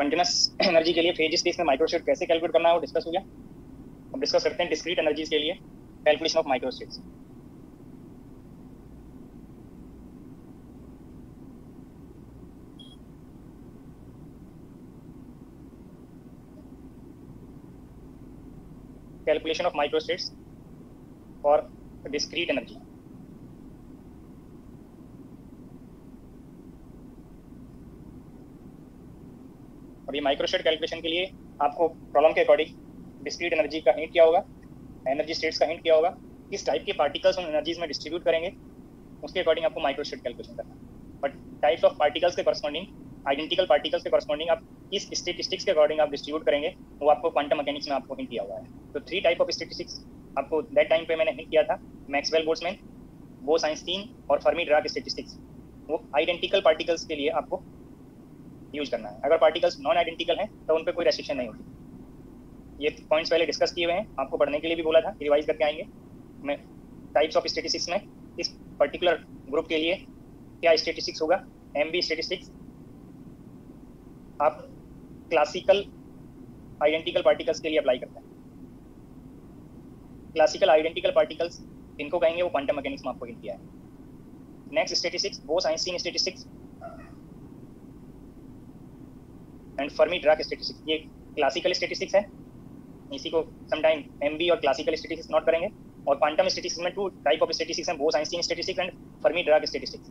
Continuous energy के लिए phase space में माइक्रोस्टेट कैसे कैलकुलेट करना है वो डिस्कस हो गया। अब डिस्कस करते हैं डिस्क्रीट एनर्जीज के लिए calculation of microstates. Calculation of microstates for discrete energy. अभी माइक्रोस्टेट कैलकुलेशन के लिए आपको प्रॉब्लम के अकॉर्डिंग डिस्क्रीट एनर्जी का हिंट किया होगा, एनर्जी स्टेट्स का हिंट किया होगा, किस टाइप के पार्टिकल्स उन एनर्जीज में डिस्ट्रीब्यूट करेंगे, उसके अकॉर्डिंग आपको माइक्रोस्टेट कैलकुलेशन करना है। बट टाइप्स ऑफ पार्टिकल्स के करस्पॉन्डिंग, आइडेंटिकल पार्टिकल्स के करस्पॉन्डिंग आप किस स्टेटिस्टिक्स के अकॉर्डिंग आप डिस्ट्रीब्यूट करेंगे वो आपको क्वांटम मैकेनिक्स में आपको हिंट किया हुआ है। तो 3 टाइप ऑफ स्टेटिस्टिक्स आपको दैट टाइम पे मैंने हिंट किया था, मैक्सवेल बोल्ट्जमैन, बोस-आइंस्टीन और फर्मी-डिराक स्टेटिस्टिक्स। वो आइडेंटिकल पार्टिकल्स के लिए आपको यूज करना है। अगर पार्टिकल्स नॉन आइडेंटिकल हैं तो उन पर कोई रेस्ट्रिक्शन नहीं होती। ये पॉइंट्स पहले डिस्कस किए हुए हैं, आपको पढ़ने के लिए भी बोला था, रिवाइज करके आएंगे। मैं टाइप्स ऑफ स्टेटिस्टिक्स में इस पर्टिकुलर ग्रुप के लिए क्या स्टेटिस्टिक्स होगा, एमबी स्टेटिस्टिक्स आप क्लासिकल आइडेंटिकल पार्टिकल्स के लिए अप्लाई करते हैं। क्लासिकल आइडेंटिकल पार्टिकल्स इनको कहेंगे, वो क्वांटम मैकेनिक्स में आपको हिंट किया है। Next statistics Bose-Einstein statistics and Fermi-Dirac statistics. ये क्लासिकल स्टेटिस्टिक्स है, इसी को समटाइम एमबी और क्लासिकल स्टेटिस्टिक्स नोट करेंगे। और क्वांटम स्टेटिस्टिक्स में 2 टाइप ऑफ स्टेटिस्टिक्स हैं, Bose-Einstein statistics and Fermi-Dirac statistics.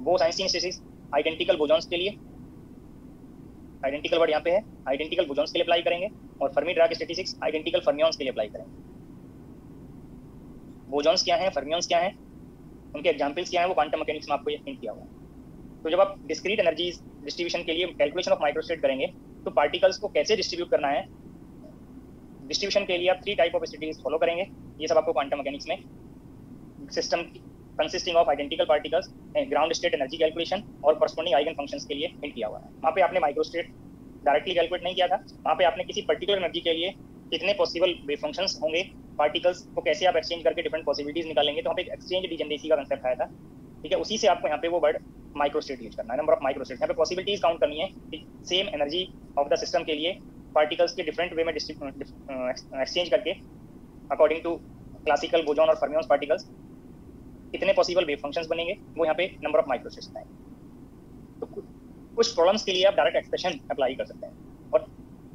Bose-Einstein statistics identical bosons के लिए, आइडेंटिकल वर्ड यहाँ पे है, आइडेंटिकल बोसॉन्स के लिए अप्लाई करेंगे। और फर्मी-डिराक स्टेटिस्टिक्स आइडेंटिकल फर्मियंस के लिए अप्लाई करेंगे। बोसॉन्स क्या हैं, फर्मियंस क्या हैं, उनके एग्जांपल्स क्या हैं, वो क्वांटम मैकेनिक्स में आपको ये हिंट किया हुआ है। तो जब आप डिस्क्रीट एनर्जीज डिस्ट्रीब्यूशन के लिए कैलकुलेशन ऑफ माइक्रोस्टेट करेंगे तो पार्टिकल्स को कैसे डिस्ट्रीब्यूट करना है, डिस्ट्रीब्यूशन के लिए आप 3 टाइप ऑफ स्ट्रेटजीज फॉलो करेंगे। ये सब आपको क्वांटम मैकेनिक्स में system consisting of identical particles, ground state energy calculation और करस्पॉन्डिंग आइगन फंक्शंस के लिए हिंट किया हुआ है। वहाँ पे आपने माइक्रोस्टेट डायरेक्टली कैलकुलेट नहीं किया था, वहाँ पे आपने किसी पर्टिकुलर एनर्जी के लिए कितने पॉसिबल वेव फंक्शंस होंगे, पार्टिकल्स को कैसे आप एक्सचेंज करके डिफरेंट पॉसिबिलिटीज निकालेंगे, तो वहाँ पे एक्सचेंज डिजनरेसी का कंसेप्ट आया था। ठीक है, उसी से आपको यहाँ पे वो वर्ड माइक्रोस्टेट यूज करना है, नंबर ऑफ माइक्रोस्टेट। यहाँ पे पॉसिबिलिटीज काउंट करनी है कि same energy of the system के लिए पार्टिकल्स के डिफरेंट वे में एक्सचेंज करके अकॉर्डिंग टू क्लासिकल बोसॉन और फर्मियंस पार्टिकल्स कितने पॉसिबल वेव फंक्शंस बनेंगे, वो यहाँ पे नंबर ऑफ माइक्रोस्टेट्स आएंगे। तो कुछ प्रॉब्लम्स के लिए आप डायरेक्ट एक्सप्रेशन अप्लाई कर सकते हैं और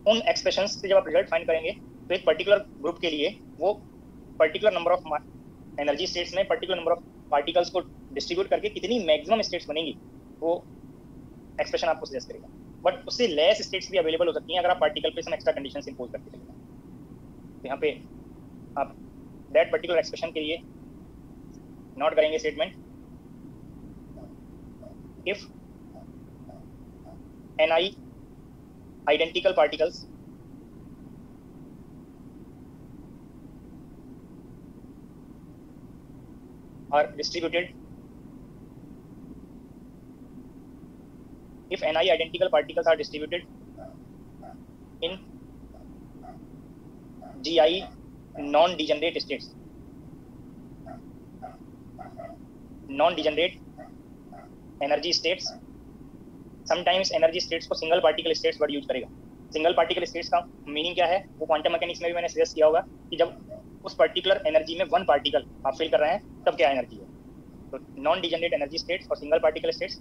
उन एक्सप्रेशंस से जब आप रिजल्ट फाइंड करेंगे तो एक पर्टिकुलर ग्रुप के लिए वो particular number of energy states में पर्टिकुलर नंबर ऑफ पार्टिकल्स को डिस्ट्रीब्यूट करके कितनी मैक्सिमम स्टेट्स बनेंगी वो एक्सप्रेशन आपको सजेस्ट करेगा। बट उससे लेस स्टेट्स भी अवेलेबल हो सकती हैं अगर आप पार्टिकल पे सम एक्स्ट्रा कंडीशंस इंपोज करके चलेंगे। तो यहाँ पे आप दैट पर्टिकुलर एक्सप्रेशन के लिए नोट करेंगे statement, if ni identical particles are distributed, if ni identical particles are distributed in gi non-degenerate states, non-degenerate energy states, sometimes energy states को single particle states word use करेगा। Single particle states का meaning क्या है वो quantum mechanics में भी मैंने suggest किया होगा कि जब उस पर्टिकुलर एनर्जी में 1 पार्टिकल आप फिल कर रहे हैं तब क्या एनर्जी है। तो नॉन डिजेनरेट एनर्जी स्टेट्स और single particle states,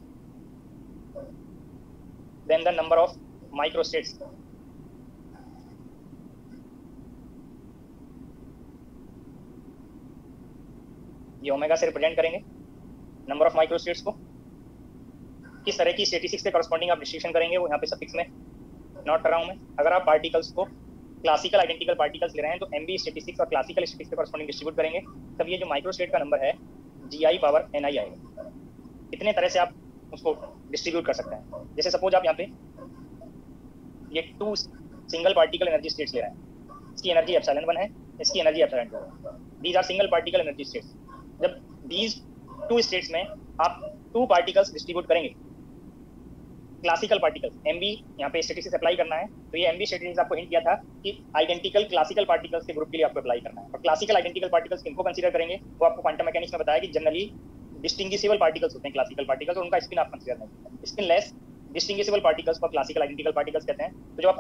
then the number of micro states, ये ओमेगा से रिप्रेजेंट करेंगे नंबर ऑफ माइक्रो स्टेट्स को। किस तरह की स्टेटिस्टिक्स के करस्पॉन्डिंग आप डिस्ट्रीब्यूशन करेंगे वो यहाँ पे सफिक्स में नोट कर रहा हूँ मैं। अगर आप पार्टिकल्स को क्लासिकल आइडेंटिकल पार्टिकल्स ले रहे हैं तो एमबी स्टेटिस्टिक्स और क्लासिकल स्टेटिस्टिक्स के करस्पॉन्डिंग डिस्ट्रीब्यूट करेंगे, तब ये जो माइक्रोस्टेट का नंबर है GI पावर NI आएगा। कितने तरह से आप उसको डिस्ट्रीब्यूट कर सकते हैं, जैसे सपोज आप यहाँ पे ये 2 सिंगल पार्टिकल एनर्जी स्टेट्स ले रहे हैं, इसकी एनर्जी एप्सिलॉन 1 है, इसकी एनर्जी एप्सिलॉन 2 है। These are single particle energy states. जब दीज 2 स्टेट्स में आप 2 पार्टिकल्स डिस्ट्रीब्यूट करेंगे, क्लासिकल पार्टिकल्स, एमबी यहाँ पे स्टेटिस्टिक्स अप्लाई करना है, तो ये एमबी स्टेटिस्टिक्स आपको हिंट किया था कि आइडेंटिकल क्लासिकल पार्टिकल्स के ग्रुप के लिए आपको अप्लाई करना है। और क्लासिकल आइडेंटिकल पार्टिकल्स किनको कंसीडर करेंगे वो आपको क्वांटम मैकेनिक्स में बताया कि जनरली डिस्टिंग्विशेबल पार्टिकल्स होते हैं क्लासिकल पार्टिकल्स, और उनका स्पिन आप कंसीडर नहीं करते। स्पिन लेस डिस्टिंग्विशेबल पार्टिकल्स को क्लासिकल आइडेंटिकल पार्टिकल्स कहते हैं। तो जब आप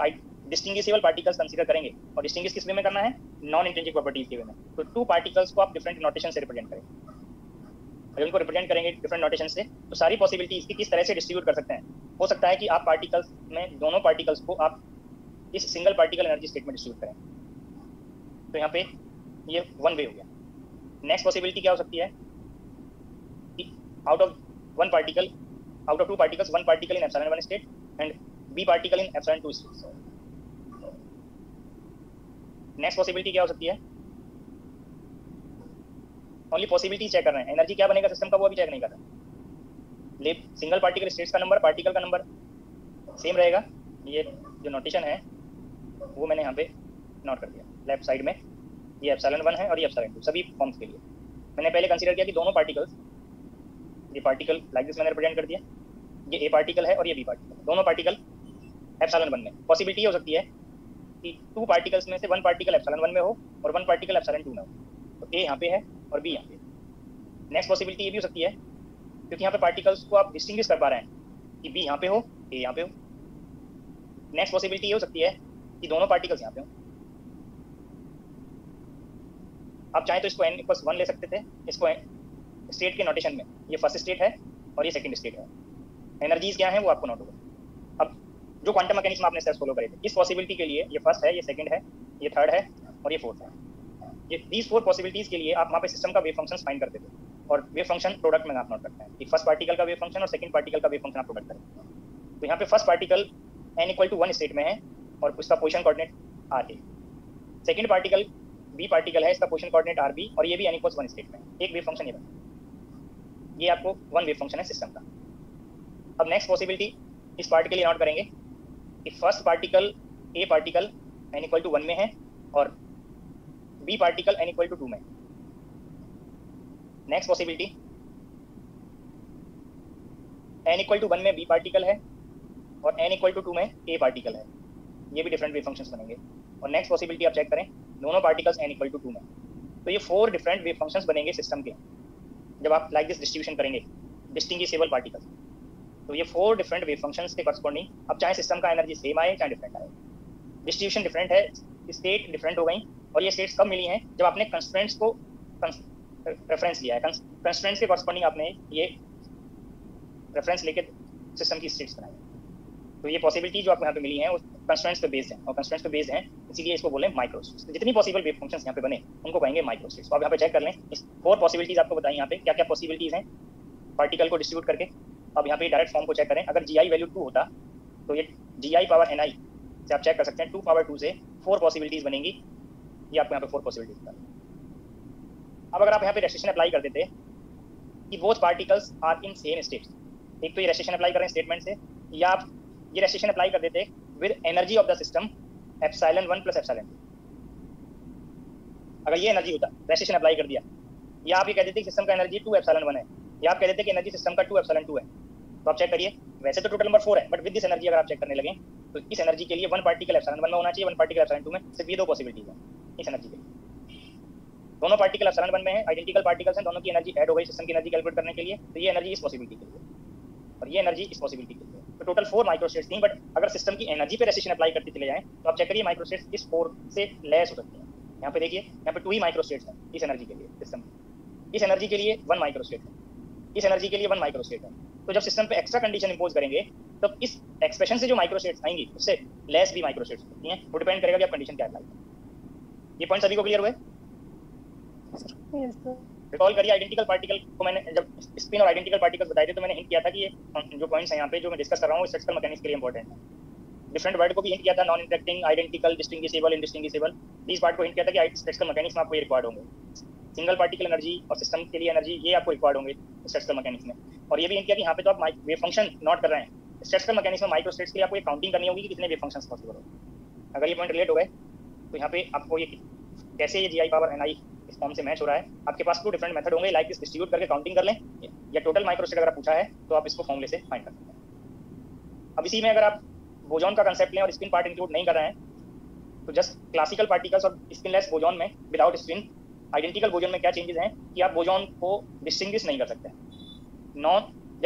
डिस्टिंग्विशेबल पार्टिकल्स कंसीडर करेंगे, और डिस्टिंग्विश किस वे में करना है, नॉन इंट्रिंसिक प्रॉपर्टीज के वे में, तो टू पार्टिकल्स को आप डिफरेंट नोटेशन से रिप्रेजेंट करेंगे। अगर उनको रिप्रेजेंट करेंगे डिफरेंट नोटेशन से, तो सारी पॉसिबिलिटी इसकी किस तरह से डिस्ट्रीब्यूट कर सकते हैं। हो सकता है कि आप पार्टिकल्स में दोनों पार्टिकल्स को आप इस सिंगल पार्टिकल एनर्जी स्टेट में डिस्ट्रीब्यूट करें। तो यहाँ पे ये वन वे हो गया। नेक्स्ट पॉसिबिलिटी क्या हो सकती है कि out of two particles, one particle in epsilon 1 state and B particle in epsilon 2 state. Next possibility क्या हो सकती है, ओनली पॉसिबिलिटी चेक कर रहे हैं, एनर्जी क्या बनेगा सिस्टम का वो अभी चेक नहीं कर रहे। सिंगल पार्टिकल स्टेट्स का नंबर, पार्टिकल का नंबर सेम रहेगा। ये जो नोटेशन है वो मैंने यहाँ पे नोट कर दिया लेफ्ट साइड में। ये एप्सिलॉन 1 है और ये एप्सिलॉन 2 सभी फॉर्म्स के लिए। मैंने पहले कंसीडर किया कि दोनों पार्टिकल्स, ये पार्टिकल लाइक दिस मैंने रिप्रेजेंट कर दिया, ये ए पार्टिकल है और ये बी पार्टिकल, दोनों पार्टिकल एप्सिलॉन 1 में। पॉसिबिलिटी ये हो सकती है कि टू पार्टिकल्स में से वन पार्टिकल एप्सिलॉन 1 में हो और वन पार्टिकल एप्सिलॉन 2 में हो। तो ए यहाँ पे है और बी यहाँ पे। नेक्स्ट पॉसिबिलिटी ये भी हो सकती है, क्योंकि यहाँ पे पार्टिकल्स को आप डिस्टिंग्विश कर पा रहे हैं कि बी यहाँ पे हो, ए यहाँ पे हो। नेक्स्ट पॉसिबिलिटी ये हो सकती है कि दोनों पार्टिकल्स यहाँ पे हो। आप चाहें तो इसको n=1 ले सकते थे, इसको स्टेट के नोटेशन में, ये फर्स्ट स्टेट है और ये सेकंड स्टेट है। एनर्जीज क्या है वो आपको नोट होगा। अब जो क्वांटम मैकेनिज्म आपने स्टेप्स फॉलो करे थे, इस पॉसिबिलिटी के लिए ये फर्स्ट है, ये सेकंड है, ये थर्ड है और ये फोर्थ है। ये दीज 4 पॉसिबिलिटीज के लिए आप वहाँ पे सिस्टम का वेव फंक्शन फाइंड करते थे, और वेव फंक्शन प्रोडक्ट में आप नोट करते हैं कि फर्स्ट पार्टिकल का वेव फंक्शन और सेकंड पार्टिकल का वेव फंक्शन आप प्रोडक्ट करें। तो यहाँ पे फर्स्ट पार्टिकल n=1 स्टेट में है और उसका पोजीशन कोऑर्डिनेट r है। सेकंड पार्टिकल b पार्टिकल है, इसका पोजीशन कोऑर्डिनेट rb और ये भी n=1 स्टेट में। एक वेव फंक्शन ये बना, ये आपको वन वेव फंक्शन है सिस्टम का। अब नेक्स्ट पॉसिबिलिटी इस पार्ट के लिए नोट करेंगे कि first particle a particle n=1 में है और b पार्टिकल n=2 में। नेक्स्ट पॉसिबिलिटी n=1 में b पार्टिकल है और n=2 में a पार्टिकल है, ये भी डिफरेंट वेव फंक्शंस बनेंगे। और नेक्स्ट पॉसिबिलिटी आप चेक करें, दोनों पार्टिकल्स n=2 में। तो ये 4 डिफरेंट वेव फंक्शंस बनेंगे सिस्टम के जब आप लाइक दिस डिस्ट्रीब्यूशन करेंगे डिस्टिंग्विशेबल पार्टिकल्स। तो ये 4 डिफरेंट वेव फंक्शंस के करस्पॉन्डिंग, अब चाहे सिस्टम का एनर्जी सेम आए चाहे डिफरेंट आए, डिस्ट्रीब्यूशन डिफरेंट है, स्टेट डिफरेंट हो गई। और ये स्टेट्स कब मिली हैं, जब आपने कंस्ट्रेंट्स को रेफरेंस लिया है, कंस्ट्रेंट्स के करस्पॉन्डिंग आपने ये रेफरेंस लेके सिस्टम की स्टेट्स बनाई। तो ये पॉसिबिलिटी जो आपको यहाँ पे मिली है वो कंस्ट्रेंट्स पे बेस्ड है, और कंस्ट्रेंट्स पे बेस्ड है इसीलिए इसको बोले माइक्रो स्टेट्स। तो जितनी पॉसिबल वेव फंक्शंस यहाँ पे बने उनको कहेंगे माइक्रो स्टेट्स। तो आप यहाँ पे चेक कर लें, इस 4 पॉसिबिलिटीज आपको बताई यहाँ पे क्या क्या पॉसिबिलिटीज हैं पार्टिकल को डिस्ट्रीब्यूट करके। अब यहाँ पे डायरेक्ट फॉर्म को चेक करें, अगर GI वैल्यू 2 होता तो ये GI⁻NI से आप चेक कर सकते हैं 2/2 से 4 पॉसिबिलिटीज बनेंगी। ये आपको यहाँ पे 4 पॉसिबिलिटीज बता। अब अगर आप यहाँ पे रेस्ट्रिक्शन अप्लाई कर देते कि both particles are in same states, एक तो ये रेस्ट्रिक्शन अप्लाई कर रहे हैं स्टेटमेंट से, या आप ये रेस्ट्रिक्शन अप्लाई कर देते with energy of the system ε1 + ε2। अगर ये एनर्जी होता, रेस्ट्रिक्शन अप्लाई कर दिया, या आप ये कह देते कि सिस्टम का एनर्जी 2ε1 है, या आप कह देते कि एनर्जी सिस्टम का 2ε2 है। तो आप चेक करिए, वैसे तो टोटल नंबर 4 है, बट विद दिस एनर्जी अगर आप चेक करने लगे तो इस एनर्जी के लिए 1 पार्टिकल ε1 में होना चाहिए, 1 पार्टिकल ε2 में। सिर्फ ये 2 पॉसिबिलिटीज है इस एनर्जी के लिए। दोनों पार्टिकल ε1 में है, आइडेंटिकल पार्टिकल्स हैं, दोनों की एनर्जी ऐड हो गई सिस्टम की एनर्जी कैलकुलेट करने के लिए। तो ये एनर्जी इस पॉसिबिलिटी के लिए और ये एनर्जी इस पॉसिबिलिटी के लिए। तो टोटल 4 माइक्रोस्टेट्स थी, बट अगर सिस्टम की एनर्जी पे रेस्ट्रिक्शन अप्लाई करते चले जाएं तो आप चेक करिए माइक्रोस्टेट्स इस 4 से लेस हो सकती है। यहाँ पे देखिए, यहाँ पे 2 ही माइक्रोस्टेट्स हैं इस एनर्जी के लिए सिस्टम। इस एनर्जी के लिए 1 माइक्रोस्टेट है, इस एनर्जी के लिए 1 माइक्रोस्टेट है। तो जब सिस्टम पे एक्स्ट्रा कंडीशन इंपोज करेंगे तो इस एक्सप्रेशन से जो माइक्रोस्टेट्स आएंगी उससे लेस भी माइक्रोस्टेट्स होती हैं। वो डिपेंड करेगा कि आप कंडीशन क्या अप्लाई करें। ये पॉइंट सभी को क्लियर हुए? रिकॉल करिए, आइडेंटिकल पार्टिकल को मैंने जब स्पिन और आइडेंटिकल पार्टिकल्स बताए थे तो मैंने हिंट किया था कि ये जो पॉइंट्स हैं यहाँ पे जो मैं डिस्कस कर रहा हूँ स्ट्रक्चरल मैकेनिक्स के लिए इंपॉर्टेंट है। डिफरेंट वर्ड को भी हिंट किया था, non interacting, identical, distinguishable, indistinguishable. इस पार्ट को हिंट किया था कि स्ट्रक्चरल मैकेनिक्स में आपको ये रिक्वायर्ड होंगे। सिंगल पार्टिकल एनर्जी और सिस्टम के लिए एनर्जी ये आपको रिक्वायर्ड होंगे स्ट्रक्चरल मैकेनिक्स में। और ये भी हिंट किया कि यहाँ पे तो आप वेव फंक्शन नोट कर रहे हैं, स्ट्रक्चरल मैकेनिक्स में माइक्रोस्टेट्स के लिए आपको ये काउंटिंग करनी होगी कि कितने वेव फंक्शंस पॉसिबल हो। अगर ये पॉइंट रिलेट हो गए तो यहाँ पे आपको ये कैसे ये GI⁻NI इस फॉर्म से मैच हो रहा है। आपके पास 2 डिफरेंट मेथड होंगे, लाइक दिस डिस्ट्रीब्यूट करके काउंटिंग कर लें, या टोटल माइक्रोस्टेट अगर पूछा है तो आप इसको फॉर्मूले से फाइंड कर सकते हैं। अब इसी में अगर आप बोजॉन का कंसेप्ट लें और स्पिन पार्ट इंक्लूड नहीं कर रहे हैं तो जस्ट क्लासिकल पार्टिकल्स और स्पिनलेस बोजॉन में विदाउट स्पिन, आइडेंटिकल बोजॉन में क्या चेंजेस हैं कि आप बोजॉन को डिस्टिंग्विश नहीं कर सकते।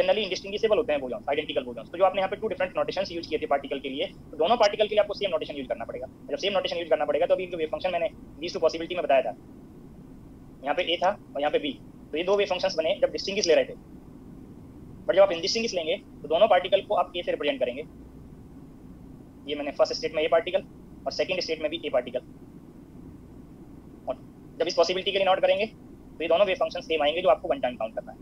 जनरली इंडिस्टिंग्विशेबल होते हैं बोजॉन्स, आइडेंटिकल बोजॉन्स। तो जो आपने यहाँ पे टू डिफरेंट नोटेशंस यूज किए थे पार्टिकल के लिए, तो दोनों पार्टिकल के लिए आपको सेम नोटेशन यूज करना पड़ेगा। जब सेम नोटेशन यूज करना पड़ेगा तो अभी जो वेव फंक्शन मैंने दीज टू पॉसिबिलिटी में बताया था, यहाँ पे ए था और यहाँ पे बी, तो ये दो वेव फंक्शंस बने जब डिस्टिंग्विश ले रहे थे। बट जब आप इंडिस्टिंग्विश लेंगे तो दोनों पार्टिकल को आप ए से रिप्रेजेंट करेंगे। ये मैंने फर्स्ट स्टेट में ए पार्टिकल और सेकंड स्टेट में भी ए पार्टिकल। और जब इस पॉसिबिलिटी के लिए नोट करेंगे तो ये दोनों वेव फंक्शन सेम आएंगे जो आपको वन टाइम काउंट करना है।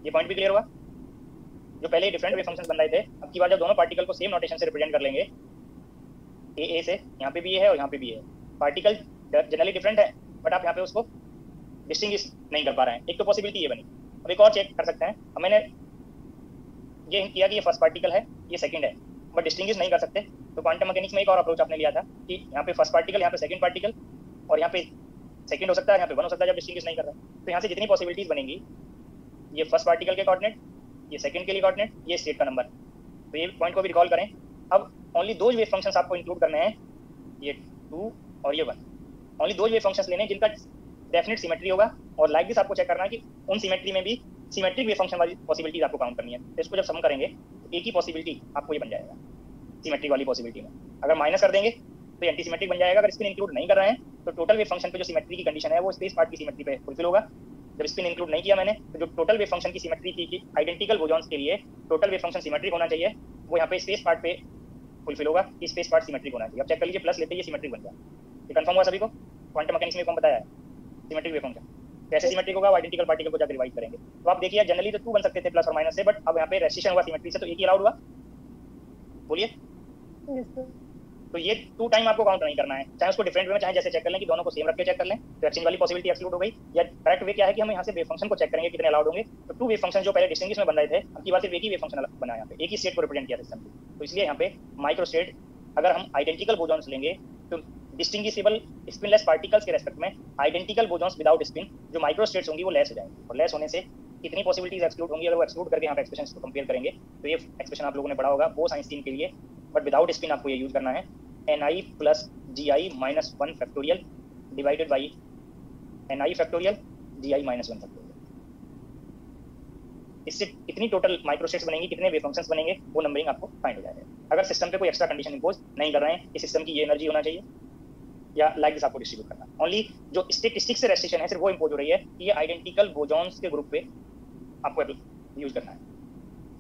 ये पॉइंट भी क्लियर हुआ? जो पहले डिफरेंट वेव फंक्शंस बन रहे थे, अब की बार जब दोनों पार्टिकल को सेम नोटेशन से रिप्रेजेंट कर लेंगे, ए से, यहाँ पे भी ये है और यहाँ पे भी ये है, पार्टिकल जनरली डिफरेंट है बट आप यहाँ पे उसको डिस्टिंग्विश नहीं कर पा रहे हैं। एक तो पॉसिबिलिटी ये बनी। अब एक और चेक कर सकते हैं, अब मैंने ये किया कि ये फर्स्ट पार्टिकल है, ये सेकंड है, बट डिस्टिंग्विश नहीं कर सकते। तो क्वांटम मैकेनिक्स में एक और अप्रोच आपने लिया था कि यहाँ पे फर्स्ट पार्टिकल, यहाँ पे सेकंड पार्टिकल और यहाँ पे सेकंड हो सकता है, यहाँ पे वन हो सकता है जब डिस्टिंग्विश नहीं कर रहे। तो यहाँ से जितनी पॉसिबिलिटीज बनेंगी, ये फर्स्ट पार्टिकल के कोऑर्डिनेट, ये सेकंड के लिए कोऑर्डिनेट, ये स्टेट का नंबर, तो ये पॉइंट को भी रिकॉल करें। अब ओनली दो वेव फंक्शंस आपको इंक्लूड करने हैं, ये 2 और ये 1। ओनली दो वेव फंक्शंस लेने हैं जिनका डेफिनेट सिमेट्री होगा, और लाइक दिस आपको चेक करना है कि उन सिमेट्री में भी सिमेट्रिक वेव फंक्शन वाली पॉसिबिलिटीज आपको काउंट करनी है। तो इसको जब सम करेंगे तो एक ही पॉसिबिलिटी आपको ये बन जाएगा सिमेट्रिक वाली पॉसिबिलिटी में। अगर माइनस कर देंगे तो एंटी सिमेट्रिक बन जाएगा। अगर स्पिन इंक्लूड नहीं कर रहे हैं तो टोटल वेव फंक्शन पे जो सिमेट्री की कंडीशन है वो स्पेस पार्ट की सिमेट्री पे फुलफिल होगा। जब स्पिन इंक्लूड नहीं किया मैंने, तो जो टोटल वेव फंक्शन की सिमेट्री थी कि आइडेंटिकल बोजॉन्स के लिए टोटल वेव फंक्शन सिमेट्रिक होना चाहिए, वो यहाँ पे स्पेस पार्ट पे फुलफिल होगा कि स्पेस पार्ट सिमेट्रिक होना चाहिए। अब चेक कर लीजिए, प्लस लेते ही सिमेट्रिक बन गया। ये कंफर्म हुआ सभी को? क्वांटम मैकेनिक्स में कौन बताया है सिमेट्रिक वेव फंक्शन कैसे सिमेट्रिक होगा, आइडेंटिकल पार्टिकल को जब रिवाइज करेंगे। तो आप देखिए जनरली तो 2 बन सकते थे प्लस और माइनस से, बट अब यहाँ पे रेस्ट्रिक्शन हुआ सिमेट्री से, तो एक ही अलाउड हुआ। बोलिए। तो ये 2 टाइम आपको काउंट नहीं करना है, चाहे उसको डिफरेंट वे में, चाहे जैसे चेक कर लें कि दोनों को सेम रख के चेक कर लें, तो एक्सचेंज वाली पॉसिबिलिटी एक्सक्लूड हो गई। या करेक्ट वे क्या है कि हम यहाँ से वेव फंक्शन को चेक करेंगे कितने अलाउड होंगे। तो 2 वेव फंक्शन जो पहले डिस्टिंग्विश में बन रहे थे, अब की बार सिर्फ एक ही वेव फंक्शन बना, यहाँ पे एक ही स्टेट को रिप्रेजेंट किया सिस्टम की। तो इसलिए यहाँ पे माइक्रो स्टेट, अगर हम आइडेंटिकल बोजॉन्स लेंगे तो डिस्टिंग्विशेबल स्पिनलेस पार्टिकल्स के रेस्पेक्ट में आइडेंटिकल बोजॉन्स विदाउट स्पिन जो माइक्रो स्टेट्स होंगी वो लेस हो जाएंगी, और लेस होने से कितनी पॉसिबिलिटीज एक्सक्लूड होंगी। अगर वो एक्सक्लूड करके यहाँ पे एक्सप्रेशन को कंपेयर करेंगे तो ये एक्सप्रेशन आप लोगों ने पढ़ा होगा वो साइंस 3 के लिए, बट विदाउट स्पिन आपको ये यूज करना है ni plus gi minus 1 factorial divided by ni factorial gi minus 1 factorial. इससे कितनी टोटल माइक्रोस्टेट्स बनेंगी, कितने वेव फंक्शंस बनेंगे, वो नंबरिंग आपको फाइंड हो जाएगा। अगर सिस्टम पे कोई एक्स्ट्रा कंडीशन इंपोज नहीं कर रहे हैं कि सिस्टम की ये एनर्जी होना चाहिए या लाइक दिस आपको डिस्ट्रीब्यूट करना, ओनली जो स्टैटिस्टिक्स से रेस्ट्रिक्शन है सिर्फ वो इंपोज हो रही है कि ये आइडेंटिकल बोजॉन्स के ग्रुप पे आपको यूज करना है।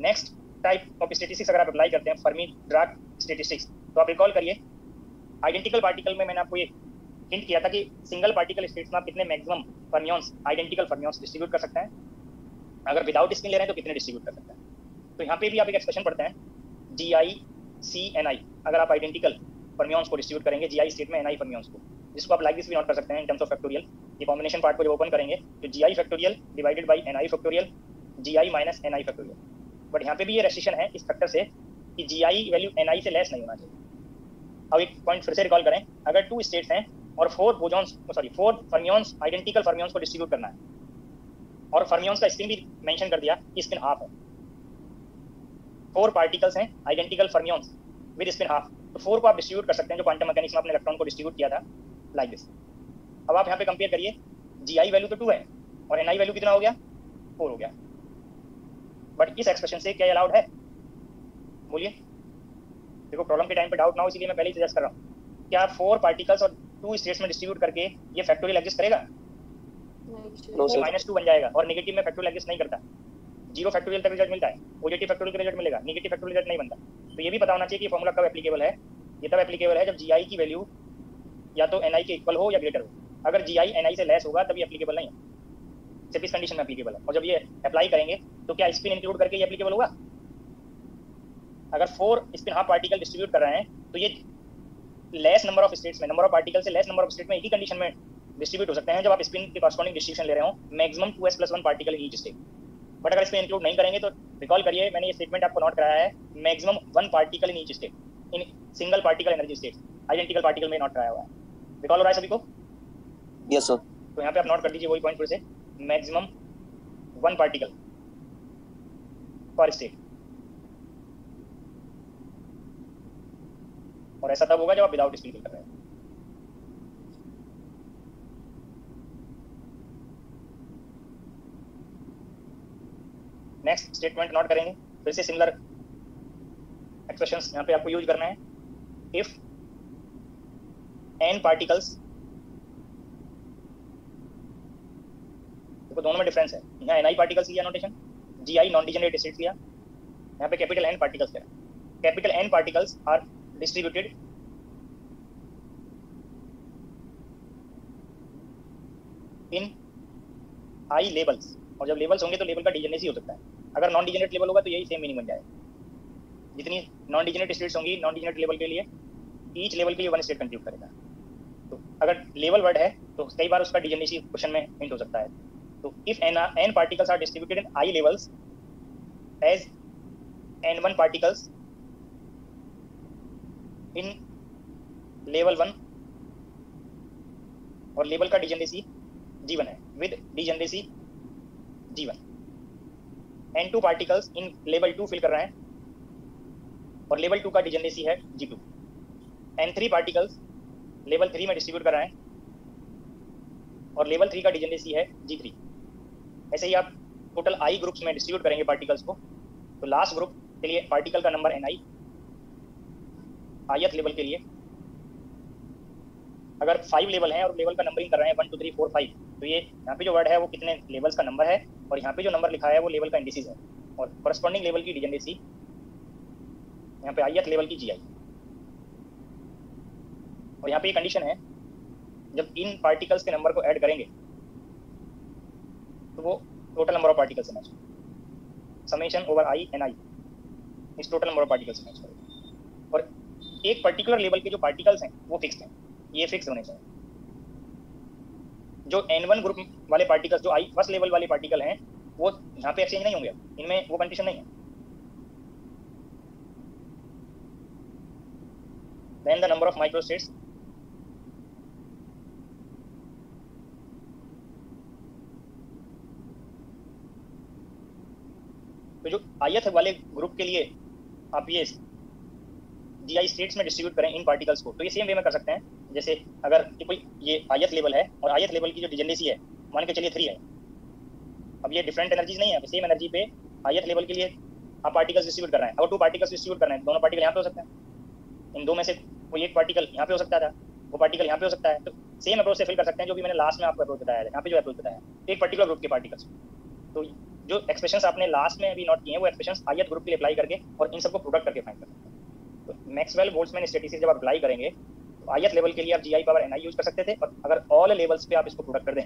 नेक्स्ट टाइप ऑफ स्टैटिस्टिक्स अगर आप अप्लाई करते हैं फर्मी डिराक स्टैटिस्टिक्स, तो आप रिकॉल करिए आइडेंटिकल पार्टिकल में मैंने आपको ये हिंट किया था कि सिंगल पार्टिकल स्टेट्स में आप कितने maximum fermions, identical fermions distribute कर सकते हैं, अगर विदाउट स्पिन ले रहे हैं तो कितने डिस्ट्रीब्यूट कर सकते हैं। तो यहाँ पे भी आप एक एक्सप्रेशन पढ़ते हैं GICNI, अगर आप आइडेंटिकल फर्मियंस को डिस्ट्रीब्यूट करेंगे GI स्टेट में NI फर्मियंस को, जिसको आप लाइक दिस भी नोट कर सकते हैं इन टर्म्स ऑफ फैक्टोरियल। ये कॉम्बिनेशन पार्ट को जब ओपन करेंगे तो GI factorial divided by NI factorial GI minus NI factorial. But यहाँ पे भी ये रेस्ट्रिक्शन है इस फैक्टर से कि GI वैल्यू NI से लेस नहीं होना चाहिए। अब एक पॉइंट फिर से रिकॉल करें, अगर 2 स्टेट्स हैं और 4 फर्मियंस आइडेंटिकल फर्मियंस को डिस्ट्रीब्यूट करना है, और फर्मियंस का स्पिन भी मेंशन कर दिया कि स्पिन हाफ है, 4 पार्टिकल्स हैं identical fermions with spin half, तो 4 को आप डिस्ट्रीब्यूट कर सकते हैं जो क्वांटम मैकेनिक्स में आपने इलेक्ट्रॉन को डिस्ट्रीब्यूट किया था लाइक दिस। अब आप यहाँ पे कंपेयर करिए, GI वैल्यू तो 2 है और NI वैल्यू कितना हो गया, 4 हो गया। बट इस एक्सप्रेशन से क्या अलाउड है, बोलिए। देखो प्रॉब्लम के टाइम पे डाउट ना हो, इसलिए मैं पहले ही सजेस्ट कर रहा हूँ, क्या 4 पार्टिकल्स और 2 स्टेट्स में डिस्ट्रीब्यूट करके ये फैक्टोरियल एग्जिस्ट करेगा? नो सर, -2 बन जाएगा, और नेगेटिव में फैक्टोरियल एग्जिस्ट नहीं करता। 0 फैक्टोरियल तक रिजल्ट मिलता है, पॉजिटिव फैक्टोरियल का रिजल्ट मिलेगा, नेगेटिव फैक्टोरियल रिजल्ट नहीं बनता। तो ये भी पता होना चाहिए कि फॉर्मूला कब एप्लीकेबल है। ये तब एप्लीकेबल है जब GI की वैल्यू या तो NI के इक्वल हो या ग्रेटर हो। अगर GI NI से लेस होगा तभी एप्लीकेबल नहीं है, सिर्फ इस कंडीशन में एप्लीकेबल है। और जब ये अप्लाई करेंगे तो क्या स्पिन इंक्लूड करके ये एप्लीकेबल होगा? अगर 4 स्पिन हाफ पार्टिकल डिस्ट्रीब्यूट कर रहे हैं तो ये लेस नंबर ऑफ स्टेट्स में, नंबर ऑफ पार्टिकल से लेस नंबर ऑफ स्टेट में एक ही कंडीशन में डिस्ट्रीब्यूट हो सकते हैं जब आप स्पिन के कॉरस्पॉन्डिंग डिस्ट्रीब्यूशन ले रहे हो, maximum 2s+1 particle in each state. But अगर इसमें इंक्लूड नहीं करेंगे तो रिकॉल करिए, मैंने ये स्टेटमेंट आपको नोट कराया है, maximum 1 particle in each state, in single particle energy state, identical particle में नोट कराया हुआ है। रिकॉल हो रहा है सभी को? Yes sir. तो यहाँ पे आप नोट कर दीजिए वही पॉइंट फिर से, मैक्सिमम 1 पार्टिकल पर स्टेट, और ऐसा तब होगा जब आप विदाउट स्पिन कर रहे हैं। नेक्स्ट स्टेटमेंट नोट करेंगे, फिर से सिमिलर एक्सप्रेशंस यहाँ पे आपको यूज करना है। इफ n पार्टिकल्स, देखो दोनों में डिफरेंस है, यहाँ ni पार्टिकल्स लिया notation, gi non degenerate states लिया, यहाँ पे कैपिटल N पार्टिकल्स है। Capital N particles are distributed in i levels, और जब लेवल्स होंगे तो लेवल का डिजेनरेसी हो सकता है। अगर नॉन डिजेनरेट लेवल होगा तो यही सेम मीनिंग बन जाएगा। जितनी नॉन डिजेनरेट स्टेट्स होंगी नॉन डिजेनरेट लेवल के लिए, ईच लेवल के लिए वन स्टेट कंट्रीब्यूट करेगा। तो अगर लेवल वर्ड है तो कई बार उसका डिजेनरेसी क्वेश्चन में हिंट हो सकता है। तो if n particles are distributed in i levels as n1 particles in level 1, और लेवल का डिजेनरेसी g1 है, with degeneracy g1, n2 particles in level 2 fill कर रहे हैं और लेवल 2 का डिजेनरेसी है g2, n3 पार्टिकल्स लेवल 3 में डिस्ट्रीब्यूट कर रहे हैं और लेवल 3 का डिजेनरेसी है g3। ऐसे ही आप टोटल i ग्रुप्स में डिस्ट्रीब्यूट करेंगे पार्टिकल्स को, तो लास्ट ग्रुप के लिए पार्टिकल का नंबर ni ith लेवल के लिए, अगर 5 लेवल हैं और लेवल का नंबरिंग कर रहे हैं 1 2 3 4 5, तो ये यहाँ पे जो वर्ड है वो कितने लेवल्स का नंबर है, और यहाँ पे जो नंबर लिखा है वो लेवल का इंडिसेस है, और करस्पॉन्डिंग लेवल की डिजेनरेसी यहाँ पे ith लेवल की gi। और यहाँ पे ये कंडीशन है, जब इन पार्टिकल्स के नंबर को ऐड करेंगे तो वो टोटल नंबर ऑफ पार्टिकल्स से मैच होगा, summation over i n i इस टोटल नंबर ऑफ पार्टिकल्स से मैच होगा। और एक पर्टिकुलर लेवल के जो पार्टिकल्स हैं वो फिक्स्ड हैं, ये फिक्स होने चाहिए। जो n1 ग्रुप वाले पार्टिकल्स, जो i फर्स्ट लेवल वाले पार्टिकल हैं, वो यहाँ पे एक्सचेंज नहीं होंगे, इनमें वो कंडीशन नहीं है। Then the number of microstates, तो जो ith वाले ग्रुप के लिए आप ये gi स्टेट्स में डिस्ट्रीब्यूट करें इन पार्टिकल्स को, तो ये सेम वे में कर सकते हैं। जैसे अगर कोई ये ith लेवल है और ith लेवल की जो डिजेनरेसी है मान के चलिए 3 है, अब ये डिफरेंट एनर्जीज नहीं है, सेम एनर्जी पे ith लेवल के लिए आप पार्टिकल्स डिस्ट्रीब्यूट कर रहे हैं। अगर 2 पार्टिकल्स डिस्ट्रीब्यूट कर रहे हैं, दोनों पार्टिकल यहाँ पे हो सकते हैं, इन दो में से कोई एक पार्टिकल यहाँ पे हो सकता था, वो पार्टिकल यहाँ पे हो सकता है, तो सेम अप्रोच से फिल कर सकते हैं जो भी मैंने लास्ट में आपको अप्रोच बताया है। यहाँ पे जो अप्रोच बताया है एक पर्टिकुलर ग्रुप के पार्टिकल्स, तो जो एक्सप्रेशंस आपने लास्ट में अभी नोट किए हैं वो एक्सप्रेशंस ith ग्रुप के लिए अप्लाई करके और इन सबको प्रोडक्ट करके फाइंड कर सकते हैं। तो मैक्सवेल बोल्ट्जमैन स्टैटिस्टिक्स जब आप अप्लाई करेंगे तो ith लेवल के लिए आप gi पावर ni यूज कर सकते थे, और अगर ऑल लेवल्स पे आप इसको प्रोडक्ट कर दें,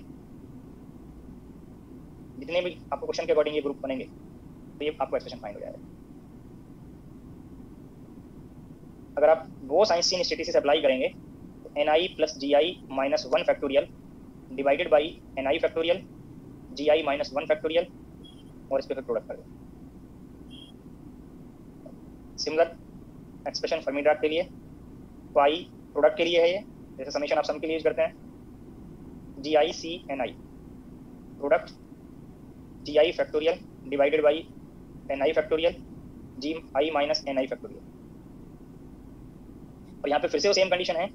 जितने भी आपको क्वेश्चन के अकॉर्डिंग ये ग्रुप बनेंगे, तो ये आपको एक्सप्रेशन फाइंड हो जाएगा। अगर आप वो साइंसियन स्टैटिस्टिक्स अप्लाई करेंगे तो ni plus gi minus 1 factorial divided by ni factorial gi minus 1 factorial, और इस पे फिर प्रोडक्ट कर दें। सिमिलर एक्सप्रेशन फर्मी-ड्राक के लिए, तो i प्रोडक्ट के लिए है ये, जैसे समेशन आप सम के लिए यूज करते हैं, gi c ni product gi factorial divided by ni factorial gi minus ni factorial. और यहाँ पे फिर से वो सेम कंडीशन है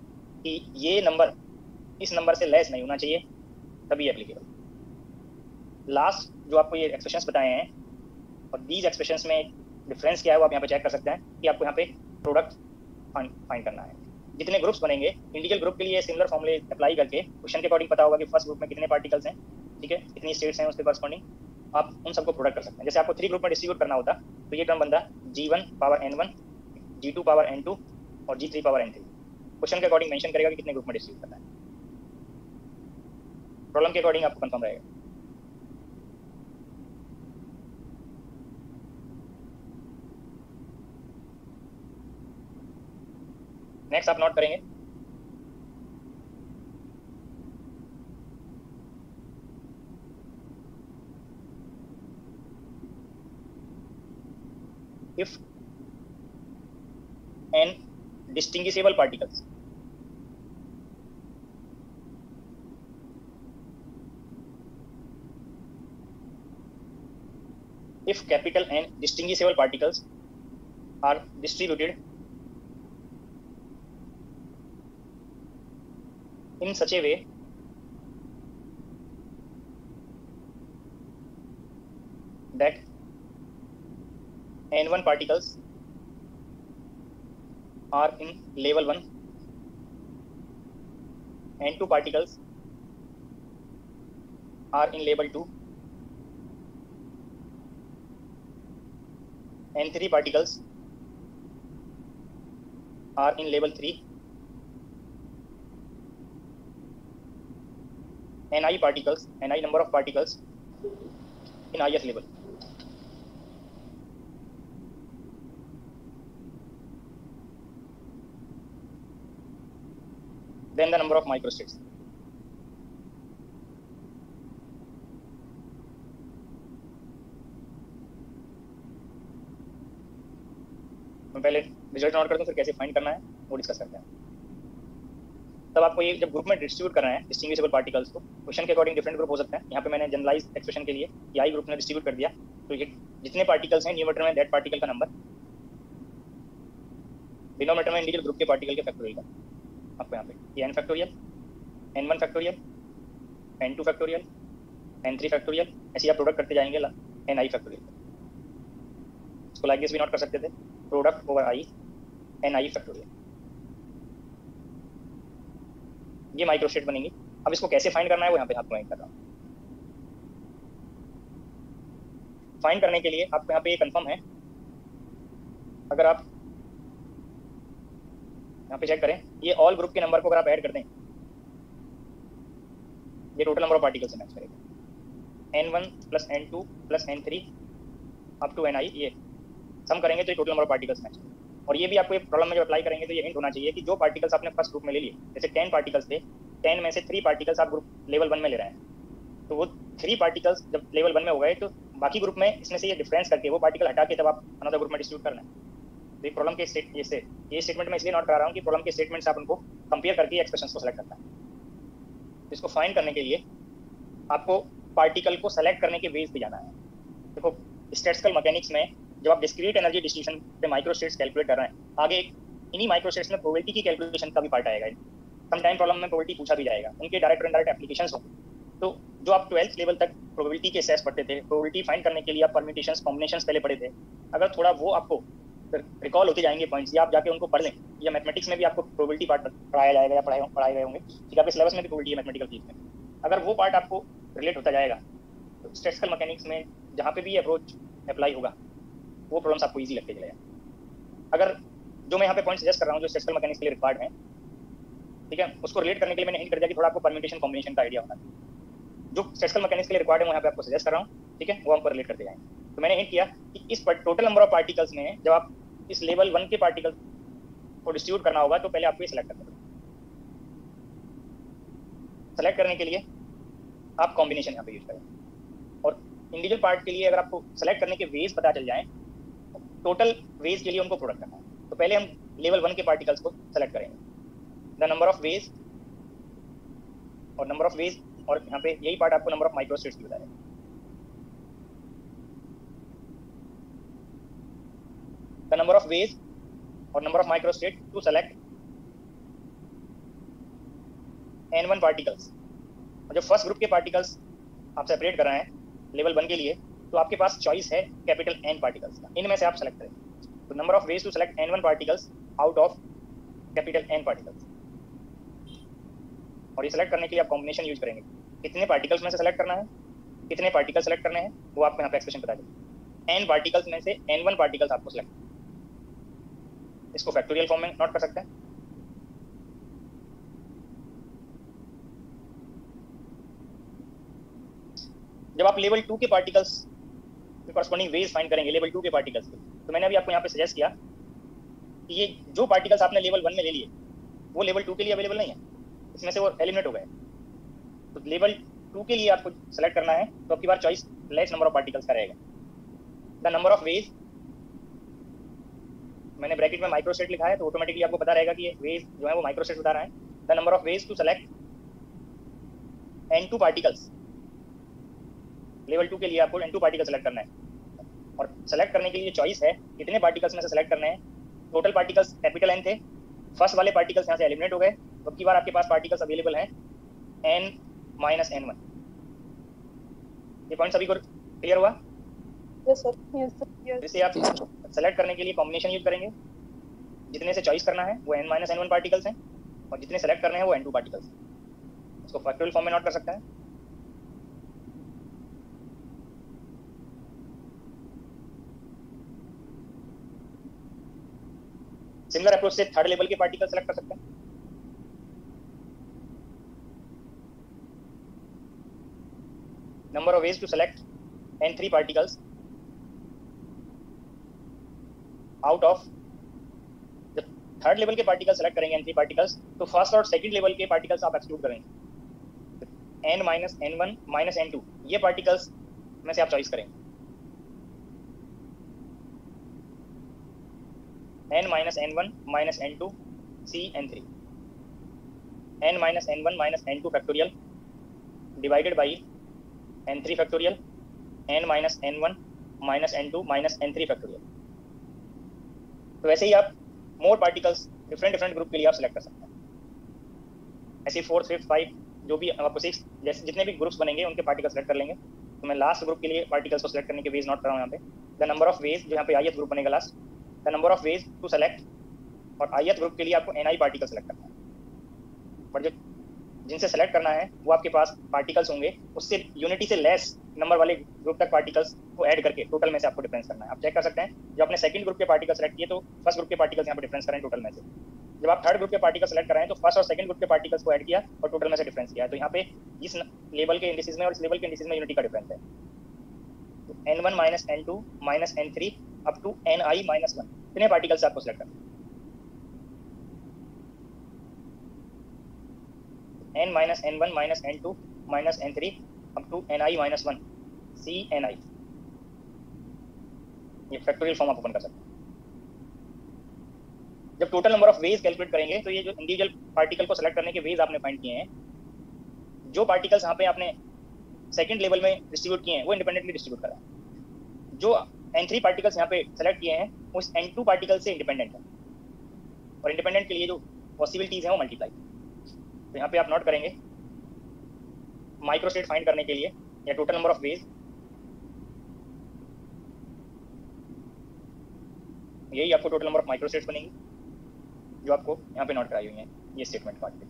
कि ये नंबर इस नंबर से लेस नहीं होना चाहिए, तभी एप्लीकेबल। लास्ट जो आपको ये एक्सप्रेशंस बताए हैं और दीज एक्सप्रेशंस में डिफरेंस क्या है वो आप यहाँ पे चेक कर सकते हैं कि आपको यहाँ पे प्रोडक्ट फाइंड करना है। जितने ग्रुप्स बनेंगे इंडिविजुअल ग्रुप के लिए सिमिलर फॉर्मूले अप्लाई करके क्वेश्चन के अकॉर्डिंग पता होगा कि फर्स्ट ग्रुप में कितने पार्टिकल्स हैं, ठीक है, कितनी स्टेट्स हैं, उसके करस्पॉन्डिंग आप उन सबको प्रोडक्ट कर सकते हैं। जैसे आपको 3 ग्रुप में डिस्ट्रीब्यूट करना होता तो ये टर्म बनता g1 power n1, g2 power n2 और g3 पावर n3। क्वेश्चन के अकॉर्डिंग मेंशन करेगा कि कितने ग्रुप में डिस्ट्रीब्यूट करना है, प्रॉब्लम के अकॉर्डिंग आपको कंफर्म रहेगा। नेक्स्ट आप नोट करेंगे if n distinguishable particles if capital N distinguishable particles are distributed in such a way that N1 particles are in level 1, N2 particles are in level 2, N3 particles are in level 3, Ni particles, Ni number of particles in IS level. Then the number of microstates. मैं पहले result note करता हूँ, फिर कैसे find करना है वो discuss करते हैं। तब आपको ये जब ग्रुप में डिस्ट्रीब्यूट करना है डिस्टिंग्विशेबल पार्टिकल्स को, क्वेश्चन के अकॉर्डिंग डिफरेंट ग्रुप हो सकते हैं। यहाँ पे मैंने जनरलाइज एक्सप्रेशन के लिए आई ग्रुप में डिस्ट्रीब्यूट कर दिया। तो ये जितने पार्टिकल्स हैं न्यूमरेटर में दैट पार्टिकल का नंबर, डिनोमिनेटर में इंडिविजुअल ग्रुप के पार्टिकल के फैक्टोरियल का। आपको यहाँ पे ये n factorial, n1 factorial, n2 factorial, n3 factorial, ऐसे आप प्रोडक्ट करते जाएंगे ni फैक्टोरियल। इसको लाइक दिस भी नोट कर सकते थे, product over i ni factorial. ये माइक्रोस्टेट बनेंगी। अब इसको कैसे फाइंड करना है वो यहाँ पे आपको मैं कर रहा हूँ। फाइंड करने के लिए आपको यहाँ पे ये कंफर्म है, अगर आप यहाँ पे चेक करें, ये ऑल ग्रुप के नंबर को अगर आप ऐड कर दें, ये टोटल नंबर ऑफ पार्टिकल्स से मैच करेगा। n1 plus n2 plus n3 up to ni, ये सम करेंगे तो ये total number of particles match करेगा। और ये भी आपको एक प्रॉब्लम में जब अप्लाई करेंगे तो ये हिंट होना चाहिए कि जो पार्टिकल्स आपने फर्स्ट ग्रुप में ले लिए, जैसे 10 पार्टिकल्स थे, 10 में से 3 पार्टिकल्स आप ग्रुप लेवल 1 में ले रहे हैं, तो वो 3 पार्टिकल्स जब लेवल 1 में हो गए तो बाकी ग्रुप में इसमें से ये डिफरेंस करके वो पार्टिकल हटा के तब आप अनदर ग्रुप में डिस्ट्रीब्यूट करना है। तो ये प्रॉब्लम के ये स्टेटमेंट में इसलिए नोट करा रहा हूँ कि प्रॉब्लम के स्टेटमेंट से आप उनको कंपेयर करके एक्सप्रेशंस को सेलेक्ट करना है। इसको फाइंड करने के लिए आपको पार्टिकल को सेलेक्ट करने के वेज पे जाना है। देखो स्टैटिस्टिकल मैकेनिक्स में जब आप डिस्क्रीट एनर्जी डिस्ट्रीब्यूशन पे माइक्रोस्टेट्स कैलकुलेट कर रहे हैं, आगे इन्हीं माइक्रोस्टेट्स में प्रोबेबिलिटी की कैलकुलेशन का भी पार्ट आएगा। सम टाइम प्रॉब्लम में प्रोबेबिलिटी पूछा भी जाएगा, उनके डायरेक्ट और इनडायरेक्ट एप्लीकेशंस होंगे। तो जो आप 12th लेवल तक प्रोबेबिलिटी के सेस पढ़ते थे, प्रोबेबिलिटी फाइंड करने के लिए आप परम्यूटेशंस कॉम्बिनेशंस पहले पढ़े थे, अगर थोड़ा वो आपको रिकॉल होते जाएंगे पॉइंट्स, या आप जाके उनको पढ़ लें, या मैथमेटिक्स में भी आपको प्रोबेबिलिटी पार्ट पढ़ाया जाएगा या पढ़ाए गए होंगे, ठीक है, आपके सिलेबस में भी प्रोबेबिलिटी है मैथमेटिकल फील्ड में, अगर वो पार्ट आपको रिलेट होता जाएगा तो स्टैटिस्टिकल मैकेनिक्स में जहाँ पे भी अप्रोच अप्लाई होगा वो प्रॉब्लम्स आपको ईजी लगते चलेगा। अगर जो मैं यहाँ पे पॉइंट सजेस्ट कर रहा हूँ जो स्टैटिस्टिकल मैकेनिक्स के लिए रिक्वायर्ड है, ठीक है, उसको रिलेट करने के लिए मैंने हिंट कर दिया कि थोड़ा आपको परम्यूटेशन कॉम्बिनेशन का आइडिया होना चाहिए। जो स्टैटिस्टिकल मैकेनिक्स के लिए रिक्वायर्ड है वो यहाँ पे आपको सजेस्ट कर रहा हूँ, ठीक है, वो हमको रिलेट करते जाएंगे। तो मैंने हिंट किया कि इस टोटल नंबर ऑफ पार्टिकल्स में जब आप इस लेवल 1 के पार्टिकल को डिस्ट्रीब्यूट करना होगा तो पहले आपको ये सेलेक्ट करना होगा। सेलेक्ट करने के लिए आप कॉम्बिनेशन यहाँ पे यूज करें, और इंडिविजुअल पार्ट के लिए अगर आपको सेलेक्ट करने के वेज पता चल जाए, टोटल वेज के लिए उनको प्रोडक्ट करना है। तो पहले हम लेवल 1 के पार्टिकल्स को सेलेक्ट करेंगे, द नंबर ऑफ वेज और नंबर ऑफ वेज, और यहाँ पे यही पार्ट आपको नंबर ऑफ माइक्रोस्टेट्स की बताएगा। द नंबर ऑफ वेज और number of microstate to select n1 particles. और जो फर्स्ट ग्रुप के पार्टिकल्स आप सेपरेट कर रहे हैं लेवल 1 के लिए, तो आपके पास चॉइस है कैपिटल N पार्टिकल्स का, इनमें से आप सेलेक्ट करें। तो number of ways to select n1 particles out of capital N particles, और ये सेलेक्ट करने के लिए आप कॉम्बिनेशन यूज करेंगे। कितने पार्टिकल्स में से सेलेक्ट करना है, कितने पार्टिकल सेलेक्ट करने हैं, वो आपको यहाँ पे एक्सप्रेशन बता देंगे। n पार्टिकल्स में से n1 पार्टिकल्स आपको सेलेक्ट, इसको फैक्टोरियल फॉर्म में नोट कर सकते हैं। जब आप लेवल 2 के पार्टिकल्स के कॉरस्पॉन्डिंग वेज फाइंड करेंगे लेवल 2 के पार्टिकल्स के, तो मैंने अभी आपको यहाँ पे सजेस्ट किया कि ये जो पार्टिकल्स आपने लेवल 1 में ले लिए वो लेवल 2 के लिए अवेलेबल नहीं है, इसमें से वो एलिमिनेट हो गए। तो लेवल 2 के लिए आपको सेलेक्ट करना है, तो आपकी बार choice less number of particles का रहेगा। द नंबर ऑफ वेज, मैंने ब्रैकेट में माइक्रोस्टेट लिखा है तो ऑटोमेटिकली आपको पता रहेगा कि ये वेज जो है वो माइक्रोस्टेट बता रहा है। The number of ways to select n2 particles, level 2 के लिए आपको n2 पार्टिकल सेलेक्ट करना है, और सेलेक्ट करने के लिए चॉइस है कितने पार्टिकल्स में से सेलेक्ट करने हैं। टोटल पार्टिकल्स कैपिटल N थे, फर्स्ट वाले पार्टिकल्स यहाँ से एलिमिनेट हो गए, तो अब की बार आपके पास पार्टिकल्स अवेलेबल हैं n - n1। ये पॉइंट सभी को क्लियर हुआ? Yes sir, yes sir, yes. इसे आप सेलेक्ट करने के लिए कॉम्बिनेशन यूज करेंगे। जितने से चॉइस करना है वो n-n1 पार्टिकल्स हैं और जितने सेलेक्ट करने हैं वो n2 पार्टिकल्स हैं। इसको फैक्टोरियल फॉर्म में नोट कर सकते हैं। सिमिलर अप्रोच से थर्ड लेवल के पार्टिकल सेलेक्ट कर सकते हैं। Number of ways to select n3 particles out of, जब थर्ड लेवल के पार्टिकल सेलेक्ट करेंगे n3 पार्टिकल्स, तो फर्स्ट और सेकंड लेवल के पार्टिकल्स आप एक्सक्लूड करेंगे। n-n1 -n2 ये पार्टिकल्स में से आप चॉइस करेंगे। n-n1 -n2 c n3 n-n1 -n2 factorial divided by n3 factorial n-n1 -n2 -n3 factorial. तो वैसे ही आप मोर पार्टिकल्स डिफरेंट ग्रुप के लिए आप सेलेक्ट कर सकते हैं। ऐसे 4, 5, 5 जो भी आपको 6 जैसे जितने भी ग्रुप्स बनेंगे उनके पार्टिकल सेलेक्ट कर लेंगे। तो मैं लास्ट ग्रुप के लिए पार्टिकल्स को सेलेक्ट करने के वेज नोट कर रहा हूँ यहाँ पे। द नंबर ऑफ वेज, जो यहाँ पे ith ग्रुप बनेगा last, the number of ways to select, और ith ग्रुप के लिए आपको ni पार्टिकल सेलेक्ट करना है। पर जो जिनसे सेलेक्ट करना है वो आपके पास पार्टिकल्स होंगे उससे यूनिटी से लेस नंबर वाले ग्रुप तक पार्टिकल्स को ऐड करके टोटल में से आपको डिफरेंस करना है। आप चेक कर सकते हैं, जब आपने सेकंड ग्रुप के पार्टिकल सेलेक्ट किए तो फर्स्ट ग्रुप के पार्टिकल्स यहाँ पे डिफरेंस करें टोटल में से। जब आप थर्ड ग्रुप के पार्टिकल सेलेक्ट कराएं तो फर्स्ट और सेकंड ग्रुप के पार्टिकल्स को ऐड किया और टोटल में से डिफरेंस किया। तो यहाँ पे इस लेवल के इंडिसेस में और इस लेवल के इंडिसेस में यूनिटी का डिफरेंस है। तो n1 -n2 -n3 up to ni-1 इतने पार्टिकल्स आपको सेलेक्ट करना है। n-n1 -n2 -n3 up to ni-1 c ni, ये फैक्टोरियल फॉर्म आप ओपन कर सकते हैं। जब total number of veg calculate करेंगे तो ये जो इंडिविजुअल पार्टिकल को सेलेक्ट करने के वेज आपने फाइंड किए हैं, जो पार्टिकल्स यहाँ पे आपने सेकंड लेवल में डिस्ट्रीब्यूट किए हैं वो इंडिपेंडेंटली डिस्ट्रीब्यूट करा है। जो n3 पार्टिकल्स यहाँ पे सेलेक्ट किए हैं उस n2 पार्टिकल से इंडिपेंडेंट है, और इंडिपेंडेंट के लिए जो पॉसिबिलिटीज हैं वो मल्टीप्लाई। तो यहाँ पे आप नोट करेंगे माइक्रोस्टेट फाइंड करने के लिए या टोटल नंबर ऑफ वेज, यही आपको टोटल नंबर ऑफ माइक्रोस्टेट्स बनेंगी जो आपको यहाँ पे नोट कराई हुई है ये स्टेटमेंट पार्ट पे।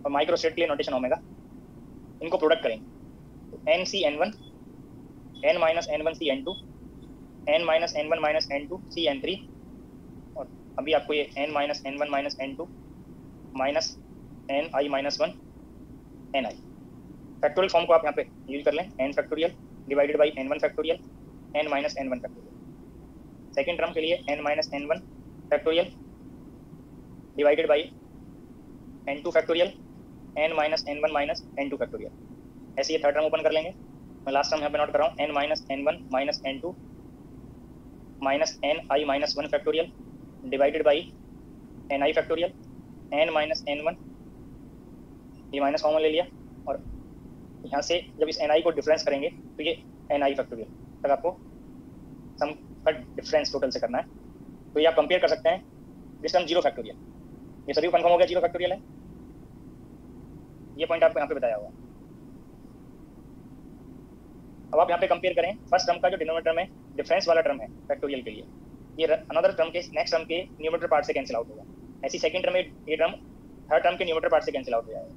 और माइक्रोस्टेट के लिए नोटेशन ओमेगा, इनको प्रोडक्ट करेंगे तो n-c-n1 n-n1 c-n2 n-n1 -n2 c-n3, और अभी आपको ये n-n1 -n2 -ni-1 ni factorial form को आप यहाँ पे यूज कर लें। n factorial divided by n1 factorial n-n1 factorial. Second term के लिए n-n1 factorial divided by n2 factorial n-n1 -n2 factorial. ऐसे ये थर्ड टर्म ओपन कर लेंगे। मैं लास्ट टर्म यहाँ पे नोट कर रहा हूँ n-n1 -n2 ni-1 factorial divided by ni factorial n-n1, ये माइनस कॉमन ले लिया, और यहाँ से जब इस ni को डिफरेंस करेंगे तो ये ni फैक्टोरियल तक आपको सम का डिफरेंस टोटल से करना है। तो ये आप कंपेयर कर सकते हैं दिस टर्म 0 फैक्टोरियल, ये सभी कंफर्म हो गया 0 फैक्टोरियल है, ये पॉइंट आपको यहाँ पे बताया हुआ। अब आप यहाँ पे कंपेयर करें फर्स्ट टर्म का जो डिनोमिनेटर में डिफरेंस वाला टर्म है फैक्टोरियल के लिए, ये अनदर टर्म के नेक्स्ट टर्म के न्यूमरेटर पार्ट से कैंसिल आउट होगा। ऐसी सेकंड टर्म में ये टर्म थर्ड टर्म के न्यूमरेटर पार्ट से कैंसिल आउट हो जाएगा।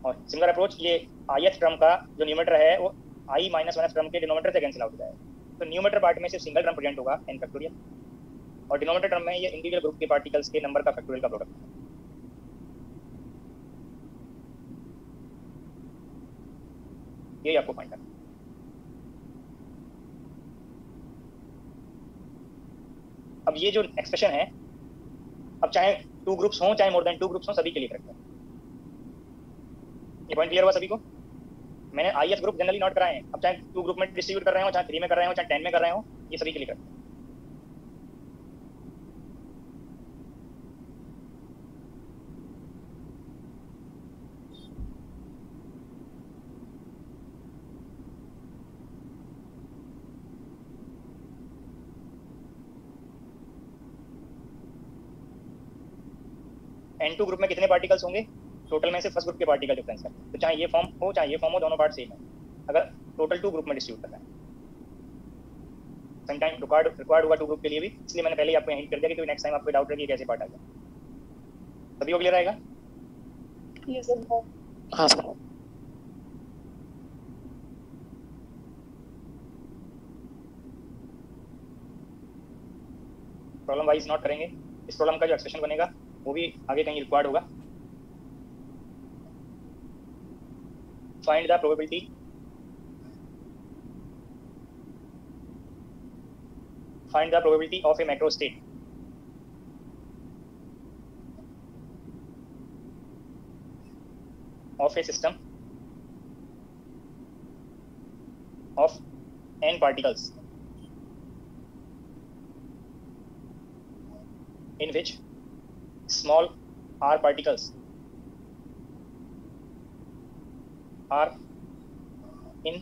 और सिमिलर अप्रोच ये ith टर्म का जो न्यूमरेटर है वो i-1 टर्म के डिनोमिनेटर से कैंसिल आउट हो जाएगा। तो न्यूमरेटर पार्ट में सिर्फ सिंगल टर्म प्रेजेंट होगा n फैक्टोरियल, और डिनोमिनेटर टर्म में ये इंडिविजुअल ग्रुप के पार्टिकल्स के नंबर का फैक्टोरियल का प्रोडक्ट है। यही आपको फाइंड करना है। अब ये जो एक्सप्रेशन है, अब चाहे 2 ग्रुप्स हों चाहे मोर देन 2 ग्रुप्स हों, सभी के लिए करेक्ट है। ये पॉइंट क्लियर हुआ सभी को? मैंने ith ग्रुप जनरली नोट कराए हैं, अब चाहे 2 ग्रुप में डिस्ट्रीब्यूट कर रहे हो, चाहे 3 में कर रहे हो, चाहे 10 में कर रहे हो, ये सभी के लिए करेक्ट है। n2 ग्रुप में कितने पार्टिकल्स होंगे? टोटल में से फर्स्ट ग्रुप के पार्टिकल डिफरेंस है। तो चाहे ये फॉर्म हो चाहे ये फॉर्म हो, दोनों पार्ट सेम है अगर टोटल 2 ग्रुप में डिस्ट्रीब्यूट करना है। सम टाइम रिक्वायर्ड होगा 2 ग्रुप के लिए भी, इसलिए मैंने पहले ही आपको हिंट कर दिया कि नेक्स्ट टाइम आपको डाउट रहे कि कैसे पार्ट आएगा। सभी को क्लियर आएगा? Yes sir. हाँ सर। प्रॉब्लम वाइज नोट करेंगे, इस प्रॉब्लम का जो एक्सप्रेशन बनेगा वो भी आगे कहीं रिक्वायर्ड होगा। Find the probability of a macro state of a system of n particles in which small r particles are in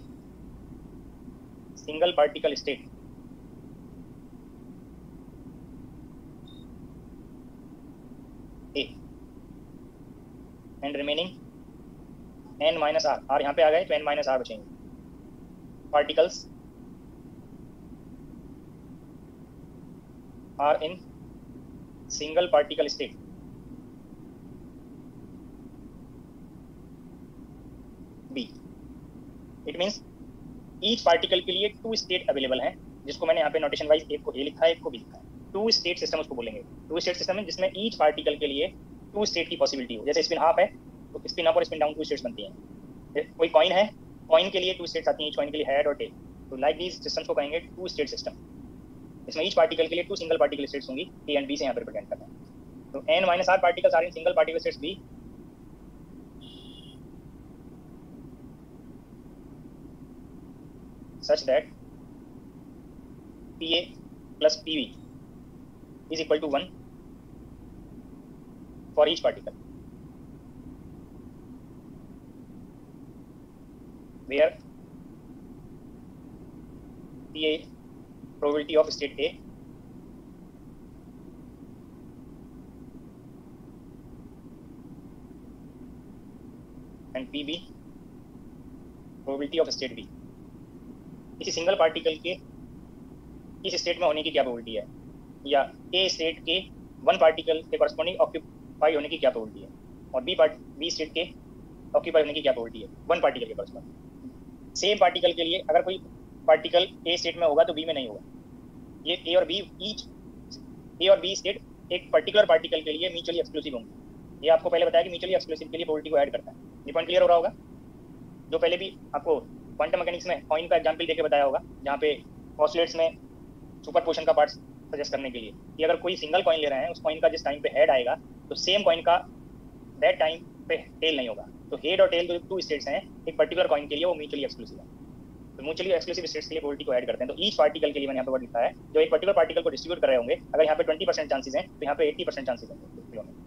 single particle state A and remaining n minus r, r यहाँ पे आ गए तो n minus r बचेंगे, particles are in single particle state B. It means each particle के लिए 2 state available हैं, जिसको मैंने यहाँ पे नोटेशन वाइज एक को A लिखा है एक को B लिखा है। 2 स्टेट सिस्टम उसको बोलेंगे। 2 स्टेट सिस्टम है जिसमें ईच पार्टिकल के लिए 2 स्टेट की पॉसिबिलिटी हो। जैसे स्पिन हाफ है तो स्पिन अप और स्पिन डाउन 2 स्टेट्स बनती हैं। कोई कॉइन है, कॉइन के लिए 2 स्टेट्स आती हैं, कॉइन के लिए हेड और टेल। तो लाइक दीज सिस्टम्स को कहेंगे 2 स्टेट सिस्टम। इसमें ईच पार्टिकल के लिए 2 सिंगल पार्टिकल स्टेट्स होंगी, ए एंड बी से यहाँ पर रिप्रेजेंट करना है। तो n minus r particles are in single particle states B such that PA plus PV is equal to 1 for each particle, where PA probability of state A and PB probability of state B। किसी single particle के इस state में होने की क्या probability है, या ए state के 1 पार्टिकल के कॉरस्पॉन्डिंग ऑक्यूपाई होने की क्या प्रोबेबिलिटी है, और बी स्टेट के ऑक्यूपाई होने की क्या प्रोबेबिलिटी है 1 पार्टिकल के कॉरस्पॉन्डिंग। सेम पार्टिकल के लिए अगर कोई पार्टिकल ए स्टेट में होगा तो बी में नहीं होगा। ये ए और बी स्टेट एक पर्टिकुलर पार्टिकल के लिए म्यूचुअली एक्सक्लूसिव होंगे। ये आपको पहले बताया कि म्यूचुअली एक्सक्लूसिव के लिए प्रोबेबिलिटी को ऐड करता है। ये पॉइंट क्लियर हो रहा होगा? जो पहले भी आपको क्वांटम मैकेनिक्स में कॉइन का एग्जांपल देके बताया होगा, जहाँ पे ऑसिलेट्स में सुपरपोजिशन का पार्ट सजेस्ट करने के लिए कि अगर कोई सिंगल कॉइन ले रहे हैं, उस कॉइन का जिस टाइम पे हेड आएगा तो सेम कॉइन का दैट टाइम पे टेल नहीं होगा। तो हेड और टेल जो 2 स्टेट्स हैं एक पर्टिकुलर कॉइन के लिए, वो म्यूचुअली एक्सक्लूसिव है। तो म्यूचुअली एक्सक्लूसिव स्टेट्स के लिए प्रोबेबिलिटी को ऐड करते हैं। तो ईच पार्टिकल के लिए मैंने यहाँ पे वर्ड लिखा है, जो एक पर्टिकुलर पार्टिकल को डिस्ट्रीब्यूट कर रहे होंगे, अगर यहाँ पे 20% चांसेस हैं तो यहाँ पे 80% चांसेस होंगे।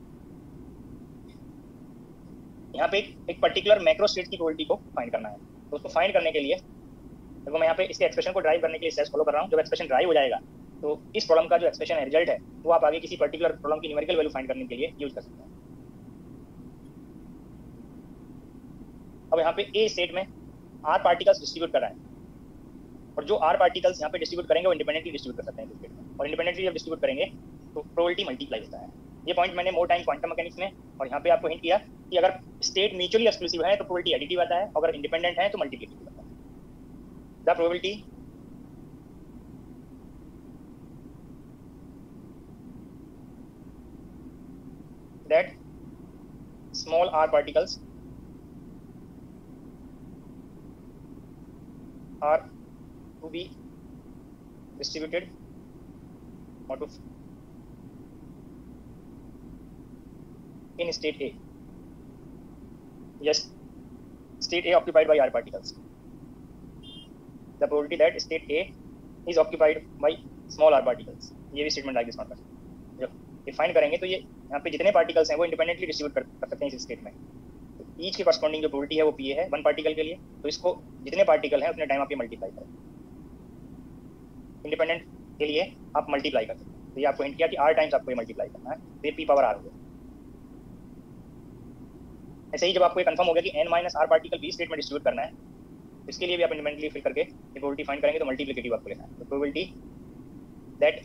यहाँ पे एक पर्टिकुलर मैक्रो स्टेट की प्रोबेबिलिटी को फाइंड करना है। तो उसको फाइंड करने के लिए देखो मैं यहाँ पे इसके एक्सप्रेशन को ड्राइव करने के लिए स्टेप्स फॉलो कर रहा हूँ। जब एक्सप्रेशन ड्राइव हो जाएगा तो इस प्रॉब्लम का जो एक्सप्रेशन है, रिजल्ट है, वो आप आगे किसी पर्टिकुलर प्रॉब्लम की न्यूमेरिकल वैल्यू फाइंड करने के लिए यूज कर सकते हैं। अब यहाँ पे ए स्टेट में r पार्टिकल्स डिस्ट्रीब्यूट कर रहा है, और जो r पार्टिकल्स यहाँ पे डिस्ट्रीब्यूट करेंगे वो इंडिपेंडेंटली डिस्ट्रीब्यूट कर सकते हैं इस स्टेट में, और इंडिपेंडेंटली जब डिस्ट्रीब्यूट करेंगे तो प्रोबेबिलिटी मल्टीप्लाई होता है। ये पॉइंट मैंने मोर टाइम क्वांटम मैकेनिक्स में और यहाँ पे आपको हिंट किया कि अगर स्टेट म्यूचुअली एक्सक्लूसिव है तो प्रोबेबिलिटी एडिटिव आता है, अगर इंडिपेंडेंट है तो मल्टीप्लिकेटिव आता है। The probability that small r particles are to be distributed or to in state A. Yes, state A occupied by r particles. The probability that state A is occupied by small r particles. ये भी statement like this not कर सकते। जब define करेंगे तो ये यहाँ पे जितने पार्टिकल्स हैं वो इंडिपेंडेंटली डिस्ट्रीब्यूट कर सकते हैं इस स्टेट में। तो ईच के कॉरस्पॉन्डिंग जो प्रोबेबिलिटी है वो पी है 1 पार्टिकल के लिए। तो इसको जितने पार्टिकल हैं उतने टाइम आप ये मल्टीप्लाई करें। इंडिपेंडेंट के लिए आप मल्टीप्लाई कर सकते हैं। तो ये आपको हिंट किया कि r टाइम्स आपको ये मल्टीप्लाई करना है, तो ये p पावर r हो गया। ऐसे ही जब आपको ये कंफर्म हो गया कि n minus r particle B state में डिस्ट्रीब्यूट करना है, इसके लिए भी आप इंडिपेंडेंटली फिल करके प्रोबेबिलिटी फाइंड करेंगे तो मल्टीप्लिकेटिव आपको लेना है। तो probability that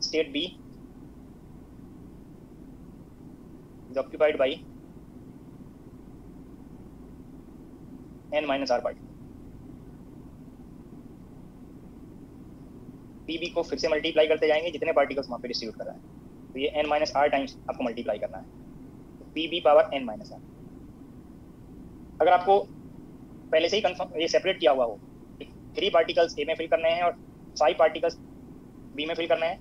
state B is occupied by n minus r particle. P को फिर से मल्टीप्लाई करते जाएंगे जितने पार्टिकल्स वहाँ पे डिस्ट्रीब्यूट कर रहा है, तो ये n माइनस आर टाइम्स आपको मल्टीप्लाई करना है, तो p power n minus r. अगर आपको पहले से ही कंफर्म ये सेपरेट किया हुआ हो, 3 पार्टिकल्स ए में फिल करने हैं और 5 पार्टिकल्स बी में फिल करना है,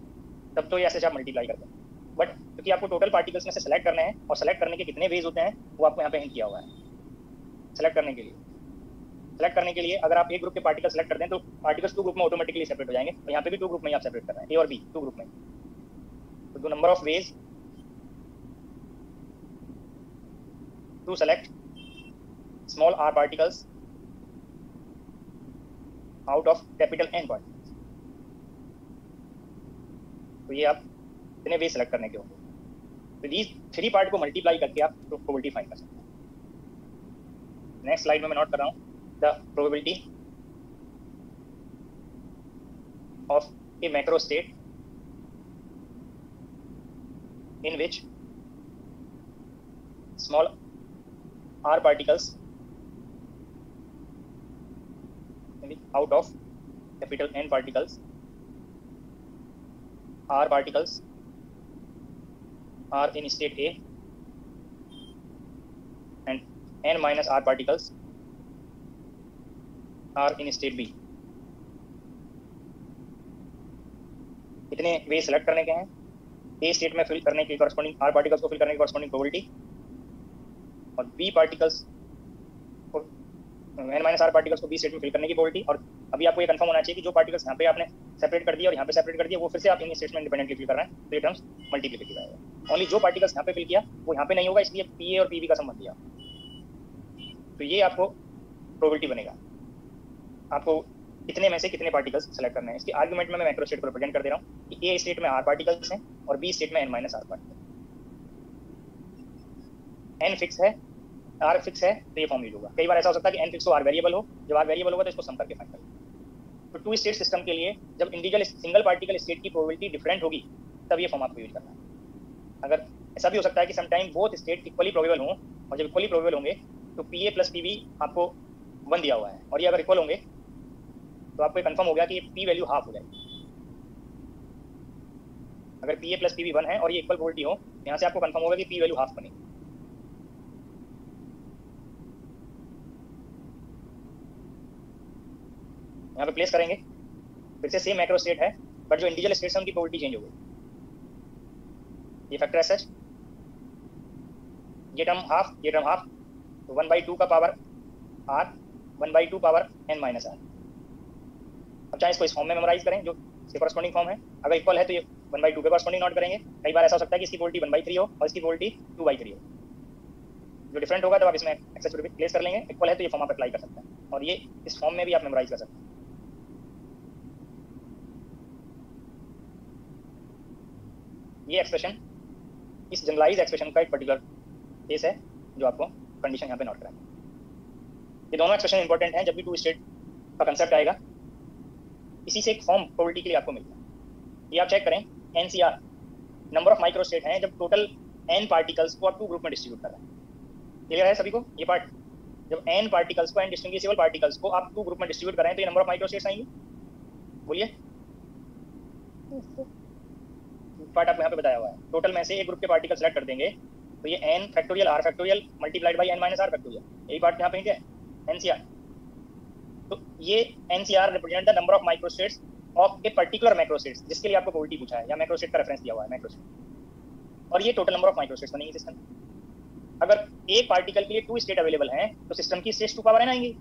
तब तो ये ऐसे आप मल्टीप्लाई करते हैं। बट क्योंकि आपको टोटल पार्टिकल्स में से सेलेक्ट करने हैं और सेलेक्ट करने के कितने वेज होते हैं वो आपको यहाँ पे हिंट किया हुआ है। सेलेक्ट करने के लिए अगर आप एक ग्रुप के पार्टिकल सेलेक्ट करते हैं तो पार्टिकल्स 2 ग्रुप में ऑटोमेटिकली सेपरेट हो जाएंगे, और यहाँ पे भी 2 ग्रुप में ही आप सेपरेट कर रहे हैं, ए और बी 2 ग्रुप में। तो the number of ways to select small r particles out of capital N particles, तो ये आप इतने वेज सेलेक्ट करने के होंगे। तो these 3 पार्ट को मल्टीप्लाई करके आप प्रोबेबिलिटी फाइंड कर सकते हैं। नेक्स्ट स्लाइड में मैं नोट कर रहा हूँ the probability of a macro state in which small r particles out of capital N particles are in state A and N minus R particles are in state B। इतने वे select करने के हैं, A state में fill करने की corresponding R particles को fill करने की कॉरस्पॉन्डिंग प्रोबेबिलिटी, और B पार्टिकल्स को n माइनस आर पार्टिकल्स को बी स्टेट में फिल करने की प्रोबेबिलिटी। और अभी आपको ये कंफर्म होना चाहिए कि जो पार्टिकल्स यहाँ पे आपने सेपरेट कर दिया और यहाँ पे सेपरेट कर दिया वो फिर से आप इन स्टेट्स में इंडिपेंडेंटली फिल कर रहे हैं, तो ये टर्म्स मल्टीप्लिकेटिव आएगा। ओनली जो पार्टिकल्स यहाँ पे फिल किया वो यहाँ पे नहीं होगा, इसलिए पी ए और पी बी का संबंध दिया। तो ये आपको प्रोबेबिलिटी बनेगा, आपको कितने में से कितने पार्टिकल्स सेलेक्ट करने हैं। इसके आर्गुमेंट में मैं मैक्रो स्टेट को रिप्रेजेंट कर दे रहा हूँ कि ए स्टेट में आर पार्टिकल्स हैं और बी स्टेट में n minus r particle. N fix है, आर फिक्स है, तो ये फॉर्म यूज होगा। कई बार ऐसा हो सकता है कि एन फिक्स हो आर वेरिएबल हो, जब आर वेरिएबल होगा तो इसको सम करके फाइंड करें। तो 2 स्टेट सिस्टम के लिए जब इंडिविजुअल सिंगल पार्टिकल स्टेट की प्रोबेबिलिटी डिफरेंट होगी तब ये फॉर्म आपको यूज करना है। अगर ऐसा भी हो सकता है कि sometime both state equally probable हों, और जब इक्वली प्रोबेबल होंगे तो p A plus p B आपको 1 दिया हुआ है, और ये अगर इक्वल होंगे तो आपको कंफर्म हो गया कि ये पी वैल्यू हाफ हो जाएगी। अगर p A plus p B 1 है और ये इक्वल प्रोबेबिलिटी हो, यहाँ से आपको कंफर्म होगा कि पी वैल्यू हाफ बनेगी। यहाँ पे प्लेस करेंगे, फिर से सेम मैक्रो स्टेट है बट जो इंडिविजुअल स्टेट्स हैं उनकी प्रोबेबिलिटी चेंज हो गई। ये फैक्टर है सच, ये टर्म हाफ, ये टर्म हाफ, तो 1/2 का power r, 1/2 power n minus r. अब चाहे इसको इस फॉर्म में मेमोराइज करें जो इसके कॉरस्पॉन्डिंग फॉर्म है, अगर इक्वल है तो ये 1/2 के कॉरस्पॉन्डिंग नोट करेंगे। कई बार ऐसा हो सकता है कि इसकी प्रोबेबिलिटी 1/3 हो और इसकी प्रोबेबिलिटी 2/3 हो। जो डिफरेंट होगा तो आप इसमें एक्सेस प्लेस कर लेंगे, इक्वल है तो ये फॉर्म आप अप्लाई कर सकते हैं, और ये इस फॉर्म में भी आप मेमोराइज कर सकते हैं। ये एक्सप्रेशन, इस जनरलाइज एक्सप्रेशन का एक पर्टिकुलर केस है जो आपको कंडीशन यहाँ पे नोट कराएंगे। ये दोनों एक्सप्रेशन इंपॉर्टेंट हैं जब भी 2 स्टेट का कंसेप्ट आएगा। इसी से एक फॉर्म प्रोबेबिलिटी के लिए आपको मिलता है। ये आप चेक करें, NCR number of micro state हैं जब टोटल n पार्टिकल्स को आप 2 ग्रुप में डिस्ट्रीब्यूट कर रहे हैं। क्लियर है सभी को ये पार्ट? जब n पार्टिकल्स को, n डिस्टिंग्विशेबल पार्टिकल्स को आप 2 ग्रुप में डिस्ट्रीब्यूट कर रहे हैं तो ये नंबर ऑफ माइक्रो स्टेट्स आएंगे। बोलिए, पार्ट आपको यहाँ पे बताया हुआ है। टोटल में से एक ग्रुप के पार्टिकल सेलेक्ट कर देंगे तो ये n factorial r factorial multiplied by n minus r factorial, यही पार्ट यहाँ पे है एनसीआर। तो ये NCR represent the number of micro states of a particular macro states, जिसके लिए आपको प्रोबेबिलिटी पूछा है या मैक्रो स्टेट का रेफरेंस दिया हुआ है मैक्रो स्टेट, और ये total number of micro states बनेंगे सिस्टम। अगर एक पार्टिकल के लिए 2 स्टेट अवेलेबल हैं तो सिस्टम की स्टेट्स 2 पावर n आएंगी।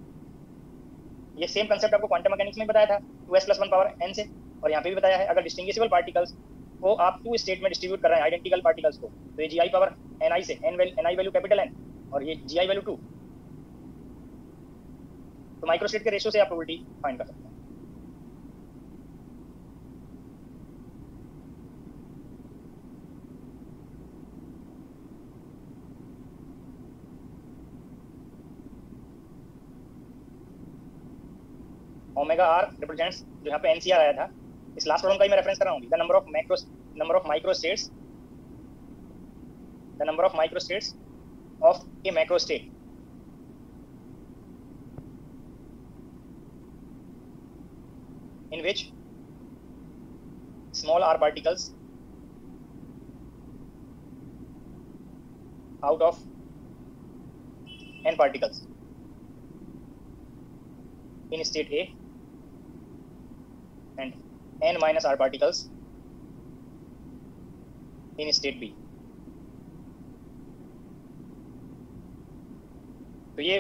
ये सेम कंसेप्ट आपको क्वांटम मैकेनिक्स में बताया था 2s + 1 पावर n से, और यहाँ पे भी बताया है। अगर डिस्टिंग्विशेबल पार्टिकल्स को आप 2 स्टेट में डिस्ट्रीब्यूट कर रहे हैं, आइडेंटिकल पार्टिकल्स को, तो ये gi पावर ni से ni वैल्यू कैपिटल N और ये gi वैल्यू 2, तो माइक्रो स्टेट के रेशियो से आप प्रोबेबिलिटी फाइंड कर सकते हैं। ओमेगा आर रिप्रेजेंट्स, जो यहाँ पे एनसीआर आया था, इस लास्ट प्रॉब्लम का ही मैं रेफरेंस कर रहा हूँ, the number of microstates, the number of microstates of A macrostate in which small r particles out of n particles in state A and n minus r particles in state B. तो ये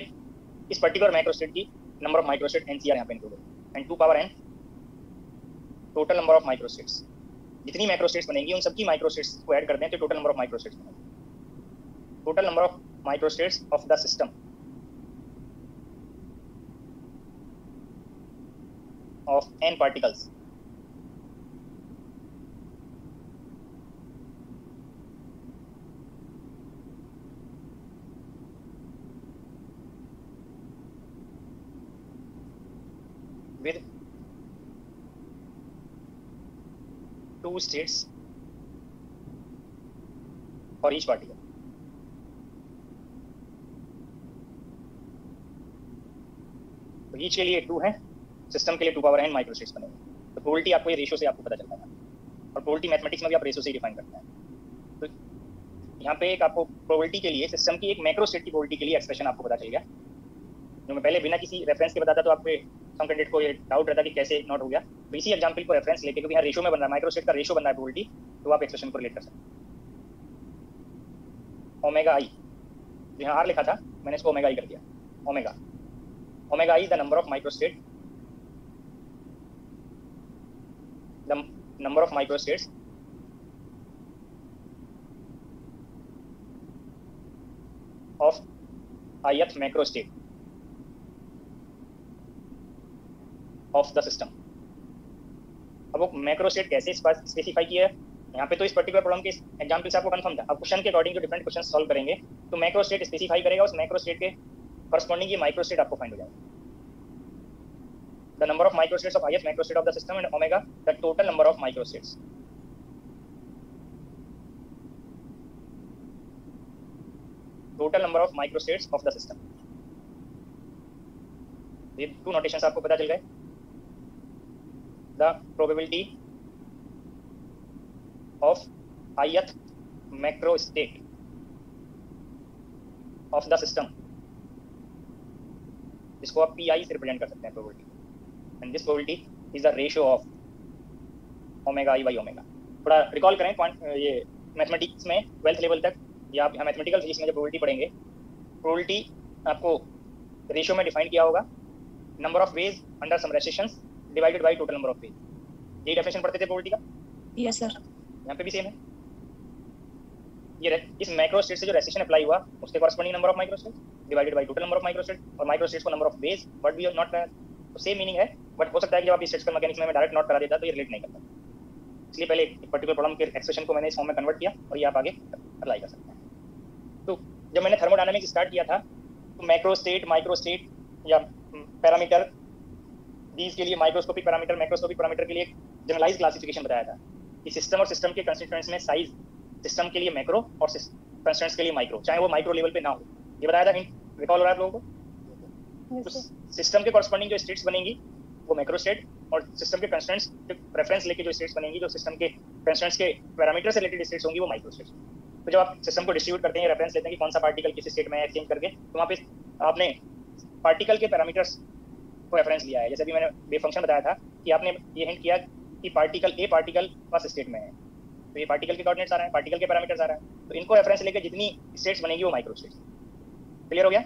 इस particular microstate की number of microstate NCR यहाँ पे include है, and 2 power n total number of microstates, जितनी microstates बनेंगी उन सबकी माइक्रोस्टेट्स को ऐड करते हैं तो टोटल नंबर ऑफ माइक्रोस्टेट्स बनेगी, total number of microstates of the system of n particles with 2 states for each particle. तो ईच के लिए 2 है, सिस्टम के लिए 2 पावर n माइक्रोस्टेट्स बनेंगे। तो प्रोबेबिलिटी आपको ये रेशियो से आपको पता चलता है, और प्रोबेबिलिटी मैथमेटिक्स में भी आप रेशियो से ही डिफाइन करते हैं। तो यहाँ पे एक आपको प्रोबेबिलिटी के लिए, सिस्टम की एक मैक्रोस्टेट की प्रोबेबिलिटी के लिए एक्सप्रेशन आपको पता चल गया, जो मैं पहले बिना किसी रेफरेंस के बताता तो आपको सम कैंडिडेट को ये डाउट रहता कि कैसे नॉट हो गया। तो इसी एग्जांपल को रेफरेंस लेके, क्योंकि यहाँ रेशियो में बन रहा है, माइक्रोस्टेट का रेशियो बन रहा है प्रोबेबिलिटी, तो आप एक्सप्रेशन को रिलेट कर सकते हैं। ओमेगा आई, यहाँ आर लिखा था, मैंने इसको ओमेगा आई कर दिया। Omega I is the number of microstate, the number of microstates of ith macrostate of the system. अब वो मैक्रोस्टेट कैसे स्पेसिफाई किया है यहाँ पे, तो इस पर्टिकुलर प्रॉब्लम के एग्जांपल से आपको कंफर्म था। अब क्वेश्चन के अकॉर्डिंग जो डिफरेंट क्वेश्चन सॉल्व करेंगे तो मैक्रोस्टेट स्पेसिफाई करेगा, उस मैक्रोस्टेट के करस्पॉन्डिंग ये माइक्रोस्टेट आपको फाइंड हो जाएगा। The number of microstates of ith macrostate of the system and omega the total number of microstates. Total number of microstates of the system. ये 2 नोटेशंस आपको पता चल गए। The probability of ith macrostate of the system, जिसको आप PI से represent कर सकते हैं probability, and this probability is the ratio of omega I by omega। थोड़ा रिकॉल करें ये मैथमेटिक्स में 12th लेवल तक, या आप यहाँ मैथमेटिकल फिजिक्स में जब प्रोबेबिलिटी पढ़ेंगे, प्रोबेबिलिटी आपको रेशियो में डिफाइन किया होगा, number of ways under some restrictions divided by total number of ways. यही डेफिनेशन पढ़ते थे प्रोबेबिलिटी का? Yes sir. यहाँ पे भी सेम है। ये इस मैक्रोस्टेट से जो रेस्ट्रिक्शन अप्लाई हुआ उसके corresponding number of microstate divided by total number of microstate, और माइक्रोस्टेट्स को नंबर ऑफ वेज बट भी नॉट, तो सेम मीनिंग है, बट हो सकता है कि जब आप स्टैटिस्टिकल मैकेनिक्स में डायरेक्ट नोट करा देता तो ये रिलेट नहीं करता। इसलिए पहले एक पर्टिकुलर प्रॉब्लम के एक्सप्रेशन को मैंने इस फॉर्म में कन्वर्ट किया, और ये आप आगे अप्लाई कर सकते हैं। तो जब मैंने थर्मोडायनामिक्स स्टार्ट किया था तो मैक्रोस्टेट, माइक्रोस्टेट या पैरामीटर, दीज के लिए माइक्रोस्कोपिक पैरामीटर, मैक्रोस्कोपिक पैरामीटर के लिए एक जनरलाइज क्लासिफिकेशन बताया था कि सिस्टम और सिस्टम के कंस्टिट्यूएंट्स में साइज, सिस्टम के लिए मैक्रो और कंस्टिट्यूएंट्स के लिए माइक्रो, चाहे वो माइक्रो लेवल पे ना हो, ये बताया था। रिकॉल हो रहा है आप लोगों को? तो सिस्टम के कॉरस्पॉन्डिंग जो स्टेट्स बनेंगी वो मैक्रोस्टेट, और सिस्टम के कंस्टिट्यूएंट्स रेफरेंस लेके जो स्टेट्स बनेंगी, जो सिस्टम के कंस्टिट्यूएंट्स के पैरामीटर से रिलेटेड स्टेट्स होंगी, वो माइक्रोस्टेट। तो जब आप सिस्टम को डिस्ट्रीब्यूट करते हैं, रेफरेंस लेते हैं कि कौन सा पार्टिकल किस स्टेट में है, एक्सचेंज करके, तो वहाँ पे आपने पार्टिकल के पैरामीटर्स को रेफरेंस लिया है। जैसे भी मैंने वेव फंक्शन बताया था कि आपने ये हिंट किया कि particle A particle first state में है, तो ये पार्टिकल के कोऑर्डिनेट्स आ रहे हैं, पार्टिकल के पैरामीटर्स आ रहे हैं, तो इनको रेफरेंस लेके जितनी स्टेट्स बनेगी वो माइक्रोस्टेट्स। क्लियर हो गया?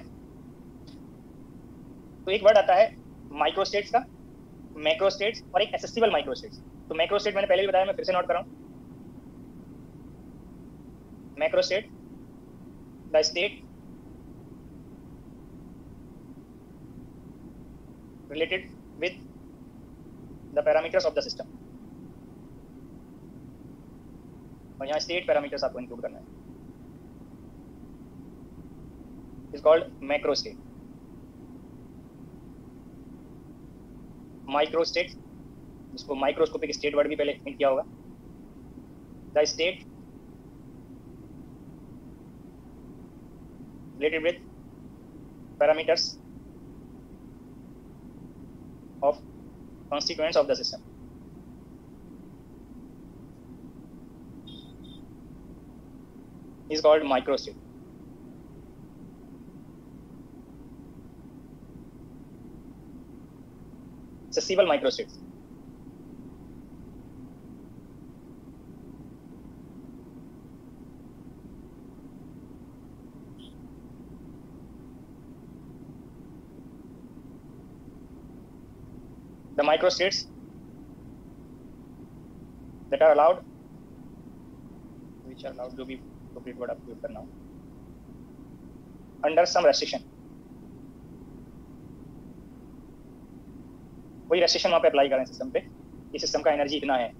तो एक वर्ड आता है माइक्रोस्टेट्स का, मैक्रोस्टेट्स और एक एक्सेसिबल माइक्रोस्टेट्स। तो मैक्रोस्टेट मैंने पहले भी बताया, मैं फिर से नोट कर रहा हूँ। Macrostate, the state related with the parameters of the system, और यहाँ स्टेट पैरामीटर्स आपको इंक्लूड करना है, is called macro state. Micro state, जिसको माइक्रोस्कोपिक स्टेट वर्ड भी पहले हिंट किया होगा। The state related with parameters of constituents of the system. Is called microstate. Accessible microstates. The microstates that are allowed, which are allowed, जो भी appropriate word आपको use करना हो, under some restriction, कोई रेस्ट्रिक्शन वहाँ पे अप्लाई करें system पे, इस सिस्टम का एनर्जी इतना है,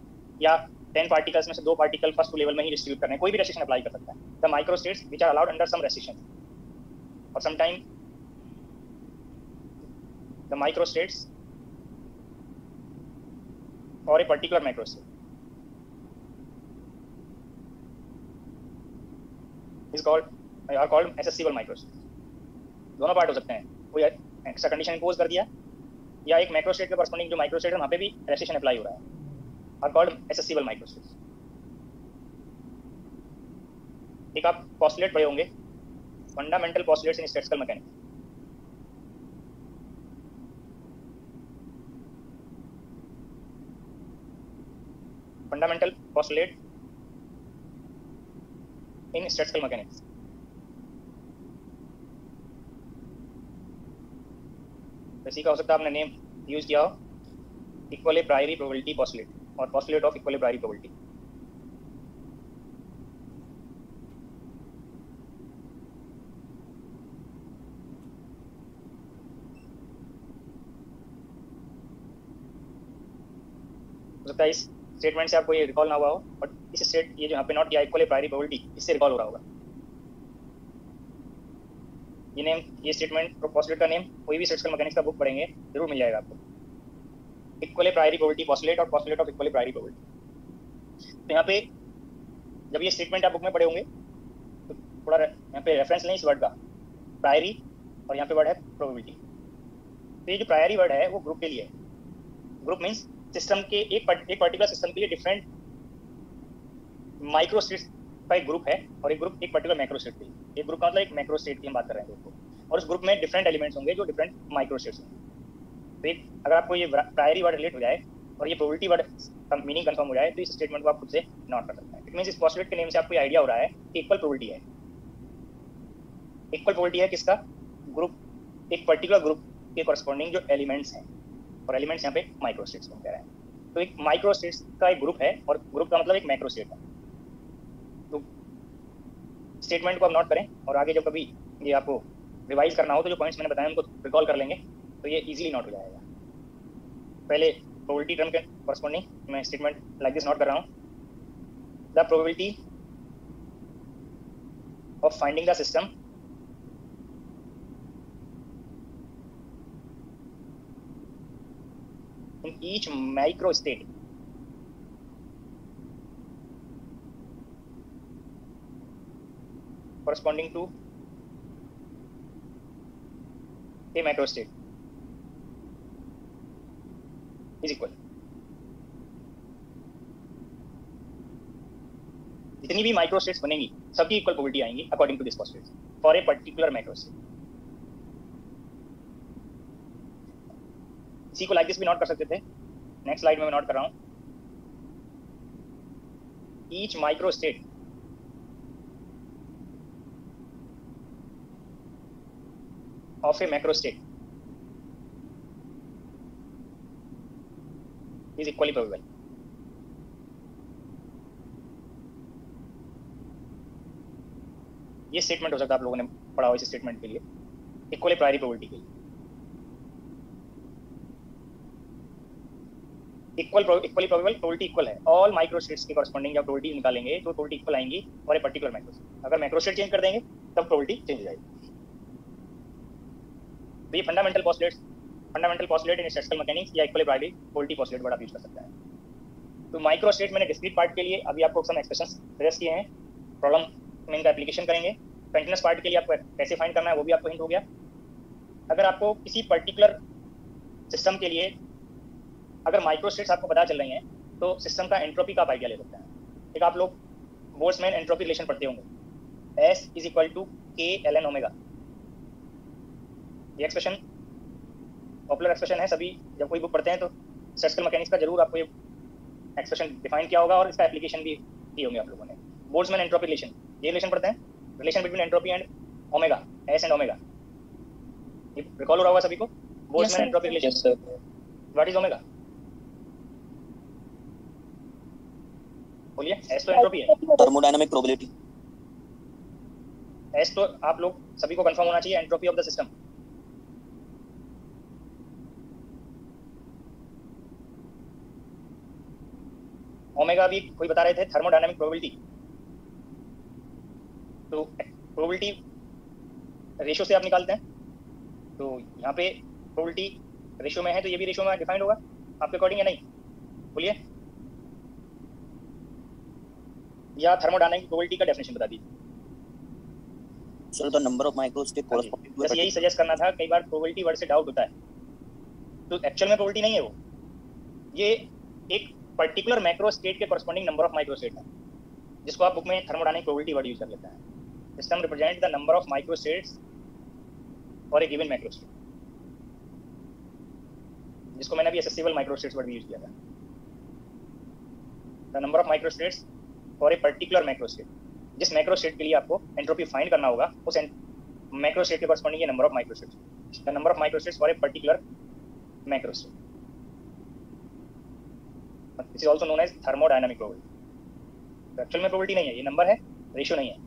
या 10 पार्टिकल्स में से 2 पार्टिकल फर्स्ट लेवल में ही डिस्ट्रीब्यूट करने हैं, कोई भी रेस्ट्रिक्शन अप्लाई कर सकता है। The microstates which are allowed under some restriction, और समटाइम द माइक्रोस्टेट्स और a particular microstate is called are called accessible microstates. दोनों पार्ट हो सकते हैं, कोई एक्स्ट्रा कंडीशन इंपोज कर दिया, या एक माइक्रोस्टेट के कॉरस्पॉन्डिंग जो माइक्रोस्टेट है वहाँ पे भी रेस्ट्रिक्शन अप्लाई हो रहा है, are called accessible microstates. एक आप पोस्टुलेट पढ़े होंगे, फंडामेंटल पोस्टुलेट्स इन स्टैटिस्टिकल मैकेनिक्स। फंडामेंटल पोस्टुलेट इन स्टैटिस्टिकल मैकेनिक्स। इसी का हो सकता है आपने नेम यूज किया हो, इक्वल प्रायरी प्रोबेबिलिटी पोस्टुलेट और postulate of equal priori probability. हो सकता है इस स्टेटमेंट से आपको ये रिकॉल ना हुआ हो, बट इस स्टेट ये जो यहाँ पे नोट किया इक्वल प्रायरी प्रोबेबिलिटी, इससे रिकॉल हो रहा होगा। ये नेम, ये स्टेटमेंट पोस्टुलेट का नेम कोई भी स्टैटिस्टिकल मैकेनिक्स का बुक पढ़ेंगे जरूर मिल जाएगा आपको, इक्वल प्रायरी प्रोबेबिलिटी पोस्टुलेट और postulate of equal priori probability. तो यहाँ पे जब ये स्टेटमेंट आप बुक में पढ़े होंगे तो थोड़ा यहाँ पे रेफरेंस लें इस वर्ड का, प्रायरी, और यहाँ पे वर्ड है प्रोबेबिलिटी। तो ये जो प्रायरी वर्ड है वो ग्रुप के लिए है। ग्रुप मीन्स सिस्टम के एक पर्टिकुलर सिस्टम के लिए डिफरेंट माइक्रोस्टेट्स का एक ग्रुप है, और एक ग्रुप एक पर्टिकुलर माइक्रोस्टेट के लिए। एक ग्रुप का मतलब एक माइक्रोस्टेट की हम बात कर रहे हैं दोस्तों, और उस ग्रुप में डिफरेंट एलिमेंट्स होंगे जो डिफरेंट माइक्रोस्टेट्स होंगे। तो एक अगर आपको ये प्रायरी वर्ड रिलेट हो जाए और ये प्रोबेबिलिटी वर्ड मीनिंग कंफर्म हो जाए तो इस स्टेटमेंट को आप खुद से नोट कर सकते हैं। इट मींस इस पोस्टुलेट के नेम से आपको ये आइडिया हो रहा है कि इक्वल प्रोबेबिलिटी है। इक्वल प्रोबेबिलिटी है किसका? ग्रुप, एक पर्टिकुलर ग्रुप के कॉरस्पॉन्डिंग जो एलिमेंट्स हैं, और एलिमेंट्स यहाँ पे माइक्रोस्टेट्स हम कह रहे हैं। तो एक माइक्रोस्टेट्स का एक ग्रुप है, और ग्रुप का मतलब एक माइक्रोस्टेट है। तो स्टेटमेंट को आप नोट करें, और आगे जब कभी ये आपको रिवाइज करना हो तो जो पॉइंट्स मैंने बताया उनको रिकॉल कर लेंगे तो ये इजीली नोट हो जाएगा। पहले प्रोबेबिलिटी टर्म के कॉरस्पॉन्डिंग मैं स्टेटमेंट लाइक दिस नोट कर रहा हूँ, the probability of finding the system in each microstate corresponding to a macrostate is equal। जितनी भी माइक्रोस्टेट्स बनेंगी सबकी इक्वल प्रोबेबिलिटी आएंगी according to this postulate for a particular microstate. इसी को लाइक दिस भी नोट कर सकते थे। नेक्स्ट स्लाइड में मैं नोट कर रहा हूं, each microstate of A macrostate is equally probable. ये स्टेटमेंट हो सकता है आप लोगों ने पढ़ा हो इस स्टेटमेंट के लिए, इक्वली प्रायरी प्रोबेबिलिटी के लिए। इक्वली प्रोबेबल प्रोबेबिलिटी इक्वल है, ऑल माइक्रोस्टेट्स के कॉरस्पॉन्डिंग जब प्रोबेबिलिटी निकालेंगे तो प्रोबेबिलिटी इक्वल आएंगी और एक पर्टिकुलर माइक्रोस्टेट। अगर माइक्रोस्टेट चेंज कर देंगे तब प्रोबेबिलिटी चेंज हो जाएगी। तो ये फंडामेंटल पोस्टुलेट्स फंडामेंटल पोस्टुलेट इन स्टैटिस्टिकल मैकेनिक्स या इक्विलिब्रिटी पोस्टुलेट वर्ड आप यूज कर सकते हैं। तो माइक्रो स्टेट मैंने डिस्क्रीट पार्ट के लिए अभी आपको सम एक्सप्रेशंस सजेस्ट किए हैं, प्रॉब्लम में इनका एप्लीकेशन करेंगे। कंटिन्यूस पार्ट के लिए आपको कैसे फाइंड करना है वो भी आपको हिंट हो गया। अगर आपको किसी पर्टिकुलर सिस्टम के लिए अगर माइक्रो स्टेट्स आपको पता चल रही हैं तो सिस्टम का एंट्रोपी का आप आइडिया ले सकते हैं। एक आप लोग बोल्ट्जमैन एंट्रोपी रिलेशन पढ़ते होंगे, S = K ln ओमेगा। ये एक्सप्रेशन पॉपुलर एक्सप्रेशन है, सभी जब कोई बुक पढ़ते हैं तो स्टैटिस्टिकल मैकेनिक्स का जरूर आपको ये एक्सप्रेशन डिफाइन किया होगा और इसका एप्लीकेशन भी किए होंगे आप लोगों ने। बोल्ट्जमैन एंट्रोपी रिलेशन, ये रिलेशन पढ़ते हैं, relation between entropy and omega, S and omega. ये रिकॉल हो रहा होगा सभी को, Boltzmann entropy relation. Yes sir. What is omega? बोलिए। S तो एंट्रोपी है, थर्मोडायनामिक प्रोबेबिलिटी। S तो आप लोग सभी को कंफर्म होना चाहिए, entropy of the system. Omega भी कोई बता रहे थे थर्मोडायनामिक प्रोबेबिलिटी। तो प्रोबेबिलिटी रेशियो से आप निकालते हैं, तो यहाँ पे प्रोबेबिलिटी रेशियो में है तो ये भी रेशियो में डिफाइंड होगा आपके अकॉर्डिंग या नहीं? बोलिए। या थर्मोडायनामिक प्रोबेबिलिटी का डेफिनेशन बता दीजिए sir. The number of micro state corresponding to बस यही सजेस्ट करना था। कई बार प्रोबेबिलिटी वर्ड से डाउट होता है, तो एक्चुअल में प्रोबेबिलिटी नहीं है वो, ये एक पर्टिकुलर मैक्रो स्टेट के corresponding number of micro state है, जिसको आप बुक में थर्मोडायनामिक प्रोबेबिलिटी वर्ड यूज कर लेते हैं। System represent the number of micro states for a given macro state, जिसको मैंने अभी एक्सेसिबल माइक्रो स्टेट्स वर्ड भी यूज किया था। The number of micro states for a particular macro state, जिस मैक्रो स्टेट के लिए आपको एंट्रोपी फाइंड करना होगा उस मैक्रो स्टेट के कॉरेस्पॉन्डिंग ये number of micro states, the number of micro states for a particular macro state. This is also known as thermodynamic probability. तो एक्चुअल में प्रोबेबिलिटी नहीं है, ये नंबर है, रेशियो नहीं है।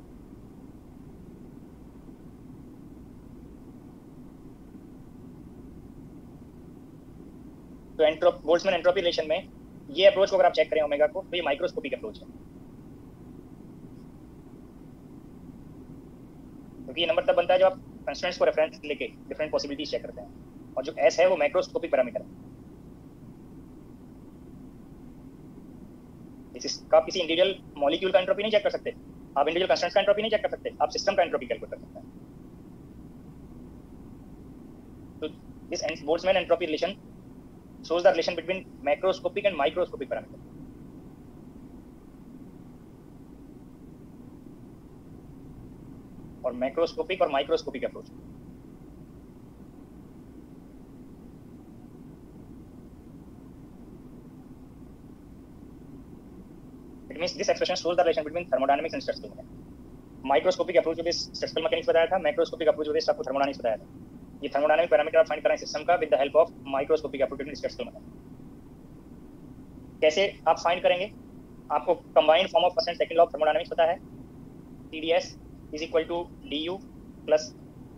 तो बोल्ट्जमैन एंट्रोपी रिलेशन में ये अप्रोच को अगर आप चेक करें ओमेगा को, तो ये माइक्रोस्कोपिक अप्रोच है, क्योंकि ये नंबर तब बनता है जब आप कंस्ट्रेंट्स को रेफरेंस लेके डिफरेंट पॉसिबिलिटीज चेक करते हैं, और जो S है वो मैक्रोस्कोपिक पैरामीटर है। इसका आप किसी इंडिविजुअल मॉलिक्यूल का एंट्रोपी नहीं चेक कर सकते, आप इंडिविजुअल कंस्ट्रेंट्स का एंट्रोपी नहीं चेक कर सकते, आप सिस्टम का एंट्रोपी कैलकुलेट कर सकते हैं। तो this Boltzmann entropy relation shows the relation between macroscopic and microscopic parameter. और मैक्रोस्कोपिक और microscopic approach. It means this expression shows the relation between thermodynamics and statistical mechanics. Microscopic approach जो statistical mechanics बताया था, macroscopic approach जो आपको thermodynamics बताया था। ये थर्मोडायनामिक पैरामीटर आप फाइंड कर रहे हैं सिस्टम का with the help of microscopic approach in statistical mechanics. कैसे आप फाइंड करेंगे? आपको combined form of first and second law of thermodynamics पता है, TdS = du +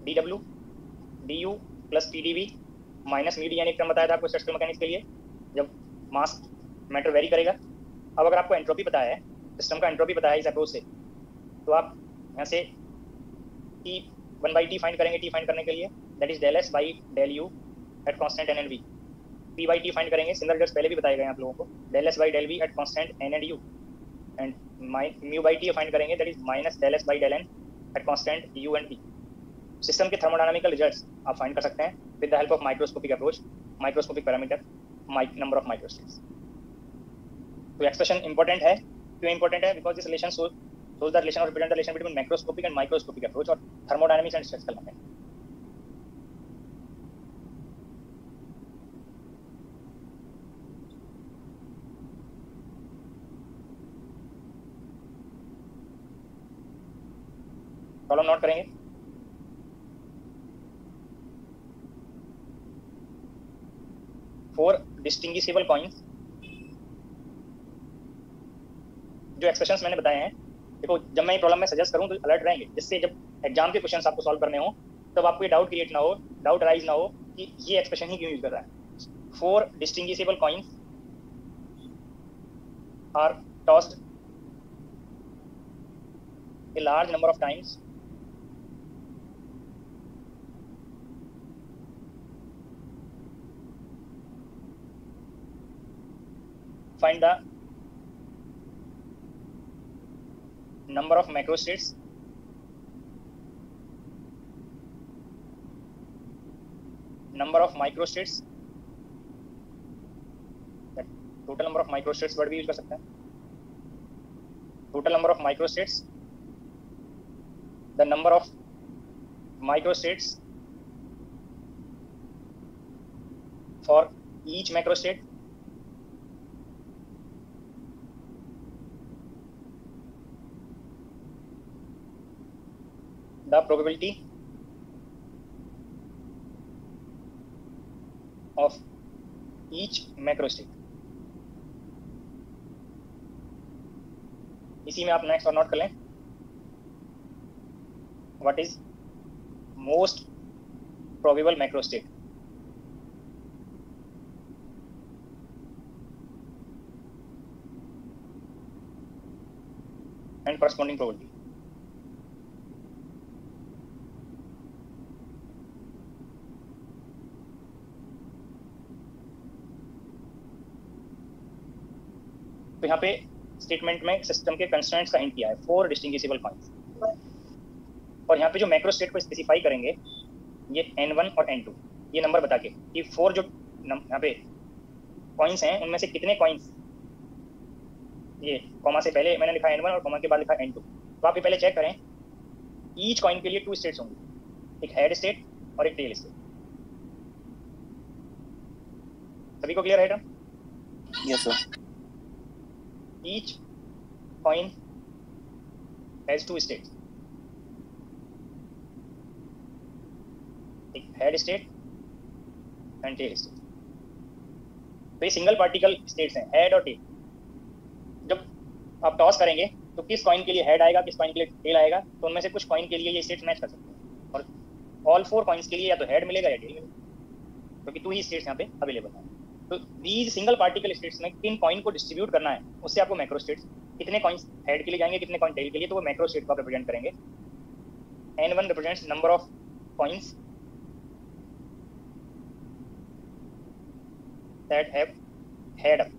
dw du + TdV minus mu D, यानी टर्म बताया था आपको स्टैटिस्टिकल मैकेनिक्स के लिए, जब मास मैटर वेरी करेगा। अब अगर आपको एंट्रोपी पता है, सिस्टम का एंट्रोपी पता है इस अप्रोच से, तो आप यहाँ से T1/T फाइंड करेंगे। T फाइंड करने के लिए that is del S by del U eight constant N and V। P/T find करेंगे, सिमिलर रिजल्ट्स पहले भी बताए गए हैं आप लोगों को, del S by del V at constant N and U। And μ/T find करेंगे, that is minus del S by del N at constant U and T। System के थर्मोडायनामिकल रिजल्ट्स आप फाइंड कर सकते हैं with the help of microscopic approach, microscopic parameter, number of microstates. तो expression important है। क्यों important है? Because this relation shows the relation or represent the relation between macroscopic and microscopic approach or thermodynamics and statistical mechanics. Problem note करेंगे। Four distinguishable coins, जो expressions मैंने बताए हैं, देखो जब मैं ये प्रॉब्लम में सजेस्ट करूं तो अलर्ट रहेंगे, जिससे जब एग्जाम के क्वेश्चंस आपको सॉल्व करने हो तब आपको ये डाउट क्रिएट ना हो, डाउट अराइज ना हो कि ये एक्सप्रेशन ही क्यों यूज कर रहा है। 4 distinguishable coins are tossed a large number of times find the number of macrostates number of microstates, total number of microstates word भी यूज कर सकते हैं, total number of microstates, the number of microstates for each macrostate, the probability of each macrostate. इसी में आप next और note कर लें, what is most probable macrostate, and corresponding probability. तो यहाँ पे स्टेटमेंट में सिस्टम के कंस्ट्रेंट्स का हिंट किया है, 4 डिस्टिंग्विशेबल पॉइंट्स, और यहाँ पे जो मैक्रोस्टेट को स्पेसिफाई करेंगे ये n1 और n2, ये नंबर बता के कि 4 जो यहाँ पे कॉइन्स हैं उनमें से कितने कॉइन्स, ये कॉमा से पहले मैंने लिखा n1 और कॉमा के बाद लिखा n2, तो आप ये पहले चेक करें, ईच कॉइन के लिए 2 स्टेट्स होंगी, एक हेड स्टेट और एक टेल स्टेट। सभी को क्लियर है? Yes sir. Each coin has 2 states, एक head state and tail state। तो ये सिंगल पार्टिकल स्टेट्स हैं, हेड और टेल। जब आप टॉस करेंगे तो किस कॉइन के लिए हेड आएगा, किस कॉइन के लिए टेल आएगा, तो उनमें से कुछ कॉइन के लिए ये स्टेट्स मैच कर सकते हैं, और ऑल 4 कॉइन्स के लिए या तो हेड मिलेगा या टेल मिलेगा, क्योंकि 2 ही स्टेट्स यहाँ पे अवेलेबल हैं। तो दीज सिंगल पार्टिकल स्टेट्स में किन कॉइन को डिस्ट्रीब्यूट करना है, उससे आपको मैक्रोस्टेट्स, कितने कॉइन्स हेड के लिए जाएंगे, कितने कॉइन टेल के लिए, तो वो मैक्रोस्टेट को आप रिप्रेजेंट करेंगे। n1 represents number of coins that have head up,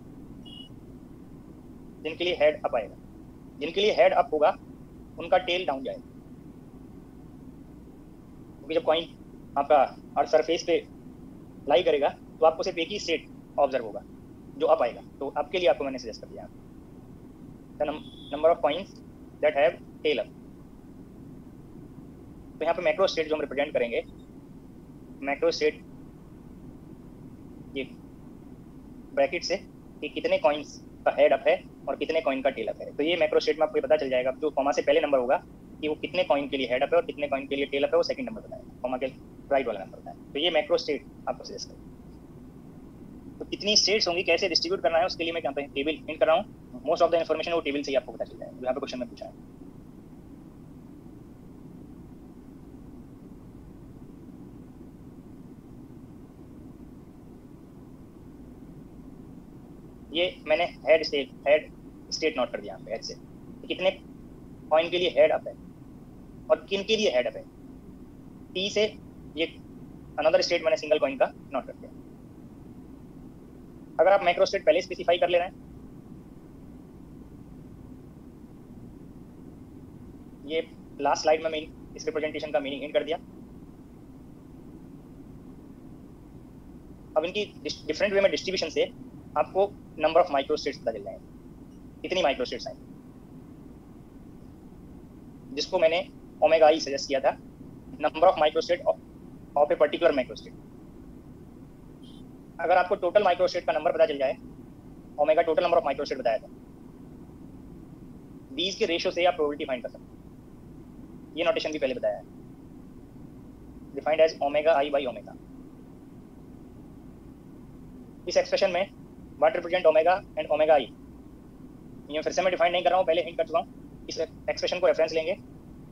जिनके लिए हेड अप आएगा, जिनके लिए हेड अप होगा उनका टेल डाउन जाएगा, क्योंकि जब कॉइन आपका अर्थ सरफेस पे लाई करेगा तो आपको सिर्फ एक ही स्टेट ऑब्जर्व होगा जो अप आएगा, तो आपके लिए आपको मैंने सजेस्ट कर दिया the number of coins that have tail up. तो यहाँ पे मैक्रो स्टेट जो हम रिप्रेजेंट करेंगे, मैक्रो स्टेट ये ब्रैकेट से कि कितने कॉइन्स का हेड अप है और कितने कॉइन का टेल अप है, तो ये मैक्रो स्टेट में आपको पता चल जाएगा। जो कॉमा से पहले नंबर होगा कि वो कितने कॉइन के लिए हेड अप है और कितने कॉइन के लिए टेल अप है, वो सेकंड नंबर बताएगा, कॉमा के राइट वाला नंबर बताएगा। तो ये मैक्रो स्टेट आपको सजेस्ट करें। तो कितनी स्टेट्स होंगी, कैसे डिस्ट्रीब्यूट करना है, उसके लिए मैं यहाँ पे टेबल हिंट कर रहा हूँ। मोस्ट ऑफ द इन्फॉर्मेशन वो टेबल से ही आपको पता चल जाएगा, जो यहाँ पे क्वेश्चन में पूछा है। ये मैंने हेड स्टेट नोट कर दिया यहाँ पे, हेड से कितने कॉइन के लिए हेड अप है और किन के लिए हेड अप है। टी से ये अनदर स्टेट मैंने सिंगल कॉइन का नोट कर दिया। अगर आप मैक्रो स्टेट पहले स्पेसिफाई कर ले रहे हैं, ये लास्ट स्लाइड में मैंने इस रिप्रेजेंटेशन का मीनिंग हिंट कर दिया। अब इनकी डिफरेंट वे में डिस्ट्रीब्यूशन से आपको नंबर ऑफ माइक्रो स्टेट्स पता चल जाएंगे, कितनी माइक्रो स्टेट्स आएंगी, जिसको मैंने ओमेगा आई सजेस्ट किया था, number of micro state of a particular micro state. अगर आपको टोटल माइक्रो स्टेट का नंबर पता चल जाए, omega total number of micro state बताया था, बीज के रेशियो से आप प्रोबेबिलिटी फाइंड कर सकते हैं। ये नोटेशन भी पहले बताया है, defined as omega i by omega. इस एक्सप्रेशन में what represent omega and omega i, ये फिर से मैं डिफाइन नहीं कर रहा हूँ, पहले हिंट कर चुका हूँ। इस एक्सप्रेशन को रेफरेंस लेंगे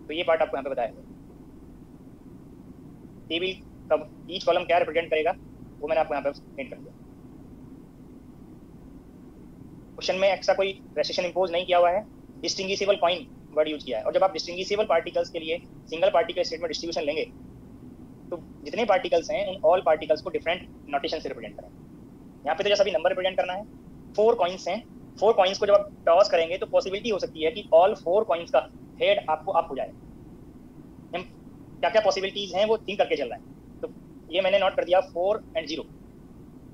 तो ये पार्ट आपको यहाँ पे बताया है। टेबल कब ईच कॉलम क्या रिप्रेजेंट करेगा वो मैंने आपको यहाँ पे हिंट कर दिया। क्वेश्चन में एक्स्ट्रा कोई रेस्ट्रिक्शन इंपोज नहीं किया हुआ है, डिस्टिंग्विशेबल कॉइन वर्ड यूज किया है। और जब आप डिस्टिंग्विशेबल पार्टिकल्स के लिए सिंगल पार्टिकल स्टेट में डिस्ट्रीब्यूशन लेंगे तो जितने पार्टिकल्स हैं उन ऑल पार्टिकल्स को डिफरेंट नोटेशन से रिप्रेजेंट करें। यहाँ पे तो जैसा भी नंबर रिप्रेजेंट करना है, 4 कॉइन्स हैं, 4 कॉइन्स को जब आप टॉस करेंगे तो पॉसिबिलिटी हो सकती है कि ऑल 4 कॉइन्स का हेड आपको अप हो जाए। हम क्या क्या पॉसिबिलिटीज हैं वो थिंक करके चल रहे हैं। तो ये मैंने नोट कर दिया 4 और 0,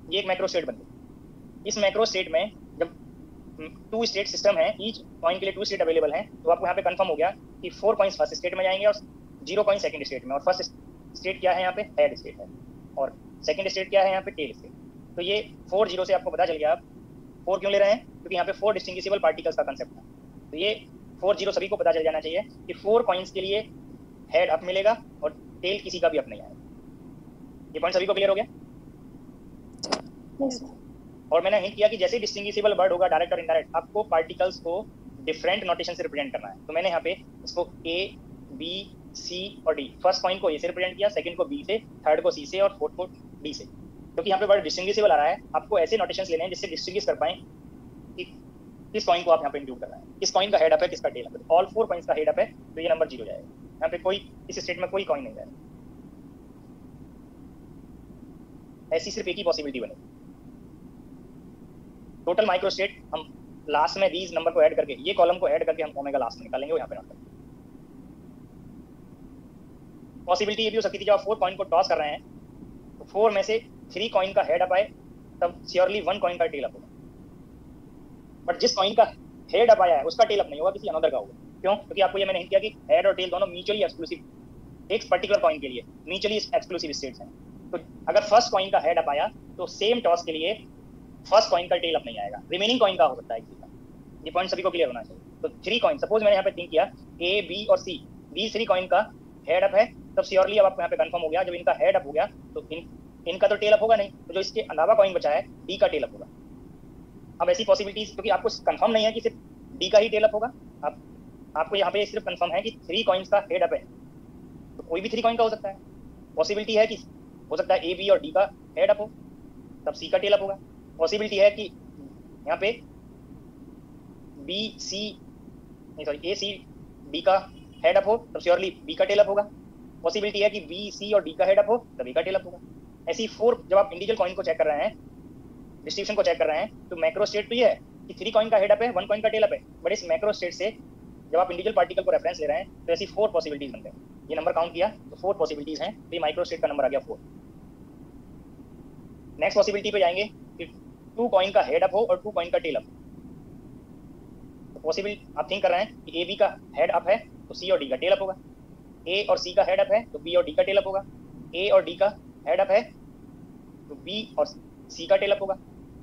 ये एक मैक्रो स्टेट बन गई। इस मैक्रो स्टेट में जब 2 स्टेट सिस्टम है, ईच कॉइन के लिए 2 स्टेट अवेलेबल हैं, तो आपको यहाँ पे कंफर्म हो गया कि 4 कॉइन्स फर्स्ट स्टेट में जाएंगे और 0 कॉइन सेकंड स्टेट में, और फर्स्ट स्टेट क्या है यहाँ पे, हेड स्टेट है, और सेकंड स्टेट क्या है यहाँ पे, टेल स्टेट। तो ये 4 0 से आपको पता चल गया। आप 4 क्यों ले रहे हैं, क्योंकि यहाँ पे 4 डिस्टिंग्विशेबल पार्टिकल्स का कंसेप्ट है। तो ये 4 0 सभी को पता चल जाना चाहिए कि 4 कॉइन्स के लिए हेड अप मिलेगा और टेल किसी का भी अप नहीं आएगा। ये पॉइंट सभी को क्लियर हो गया? Yes, sir. और मैंने हिंट किया कि जैसे डिस्टिंग्विशेबल वर्ड होगा डायरेक्ट और इनडायरेक्ट, आपको पार्टिकल्स को डिफरेंट नोटेशन से रिप्रेजेंट करना है। तो मैंने यहाँ पे इसको ए, बी, सी और डी, फर्स्ट कॉइन को ए से रिप्रेजेंट किया, सेकंड को बी से, थर्ड को सी से और फोर्थ को डी से। क्योंकि यहाँ पे वर्ड डिस्टिंग्विशेबल आ रहा है, आपको ऐसे नोटेशंस लेने हैं जिससे डिस्टिंग्विश कर पाएं कि किस कॉइन को आप यहाँ पे इंक्लूड कर रहे हैं, किस कॉइन का हेड अप है, किसका टेल अप है। ऑल 4 कॉइन्स का हेड अप है तो ये नंबर 0 जाएगा। यहाँ पे कोई इस स्टेट में कोई कॉइन नहीं जाएगा। ऐसी सिर्फ एक ही पॉसिबिलिटी बनेगी। टोटल माइक्रो स्टेट हम लास्ट में these नंबर को ऐड करके, ये कॉलम को ऐड करके हम ओमेगा लास्ट में निकालेंगे, वो यहाँ पे नोट करेंगे। पॉसिबिलिटी ये भी हो सकती थी जब आप 4 कॉइन को टॉस कर रहे हैं तो 4 में से 3 कॉइन का हेड अप आए, तब श्योरली 1 कॉइन का टेल अप होगा। बट जिस कॉइन का हेड अप आया है उसका टेल अप नहीं होगा, किसी अनदर का होगा। क्यों? क्योंकि आपको ये मैंने हिंट किया कि हेड और टेल दोनों म्यूचुअली एक्सक्लूसिव, एक पर्टिकुलर कॉइन के लिए म्यूचुअली एक्सक्लूसिव स्टेट्स हैं। तो अगर फर्स्ट कॉइन का हेड अप आया तो सेम टॉस के लिए फर्स्ट कॉइन का टेल अप नहीं आएगा, रिमेनिंग कॉइन का हो सकता है किसी का। ये पॉइंट सभी को क्लियर होना चाहिए। तो 3 कॉइन, सपोज मैंने यहाँ पे थिंक किया ए, बी और सी, these 3 कॉइन का हेड अप है, तब श्योरली अब आपको यहाँ पे कंफर्म हो गया जब इनका हेड अप हो गया तो इनका तो टेल अप होगा नहीं, तो जो इसके अलावा कॉइन बचा है डी का टेल अप होगा। अब ऐसी पॉसिबिलिटीज, क्योंकि आपको कंफर्म नहीं है कि सिर्फ डी का ही टेल अप होगा, आपको यहाँ पे सिर्फ कंफर्म है कि 3 कॉइन्स का हेड अप है, तो कोई भी 3 कॉइन का हो सकता है। पॉसिबिलिटी है कि हो सकता है ए, बी और डी का हेड अप हो, तब सी का टेल अप होगा। पॉसिबिलिटी है कि यहाँ पे बी सी नहीं सॉरी ए सी डी का हेड अप हो, तब श्योरली बी का टेल अप होगा। पॉसिबिलिटी है कि बी सी और डी का हेड अप हो, तब बी का टेल अप होगा। ऐसी 4 जब आप इंडिविजुअल कॉइन को चेक कर रहे हैं, डिस्ट्रीब्यूशन को चेक कर रहे हैं, तो मैक्रो स्टेट तो ये है कि 3 कॉइन का हेड अप है, 1 कॉइन का टेल अप है। बट इस मैक्रो स्टेट से जब आप इंडिविजुअल पार्टिकल को रेफरेंस ले रहे हैं तो ऐसी 4 पॉसिबिलिटीज बनते हैं। ये नंबर काउंट किया तो 4 पॉसिबिलिटीज हैं, तो ये माइक्रो स्टेट का नंबर आ गया 4। नेक्स्ट पॉसिबिलिटी पे जाएंगे कि 2 कॉइन का हेड अप हो और 2 कॉइन का टेल अप। तो पॉसिबल आप थिंक कर रहे हैं कि ए बी का हेड अप है तो सी और डी का टेल अप होगा, ए और सी का हेड अप है तो बी और डी का टेल अप होगा, ए और डी का हेड अप है तो बी और सी का टेल अप होगा।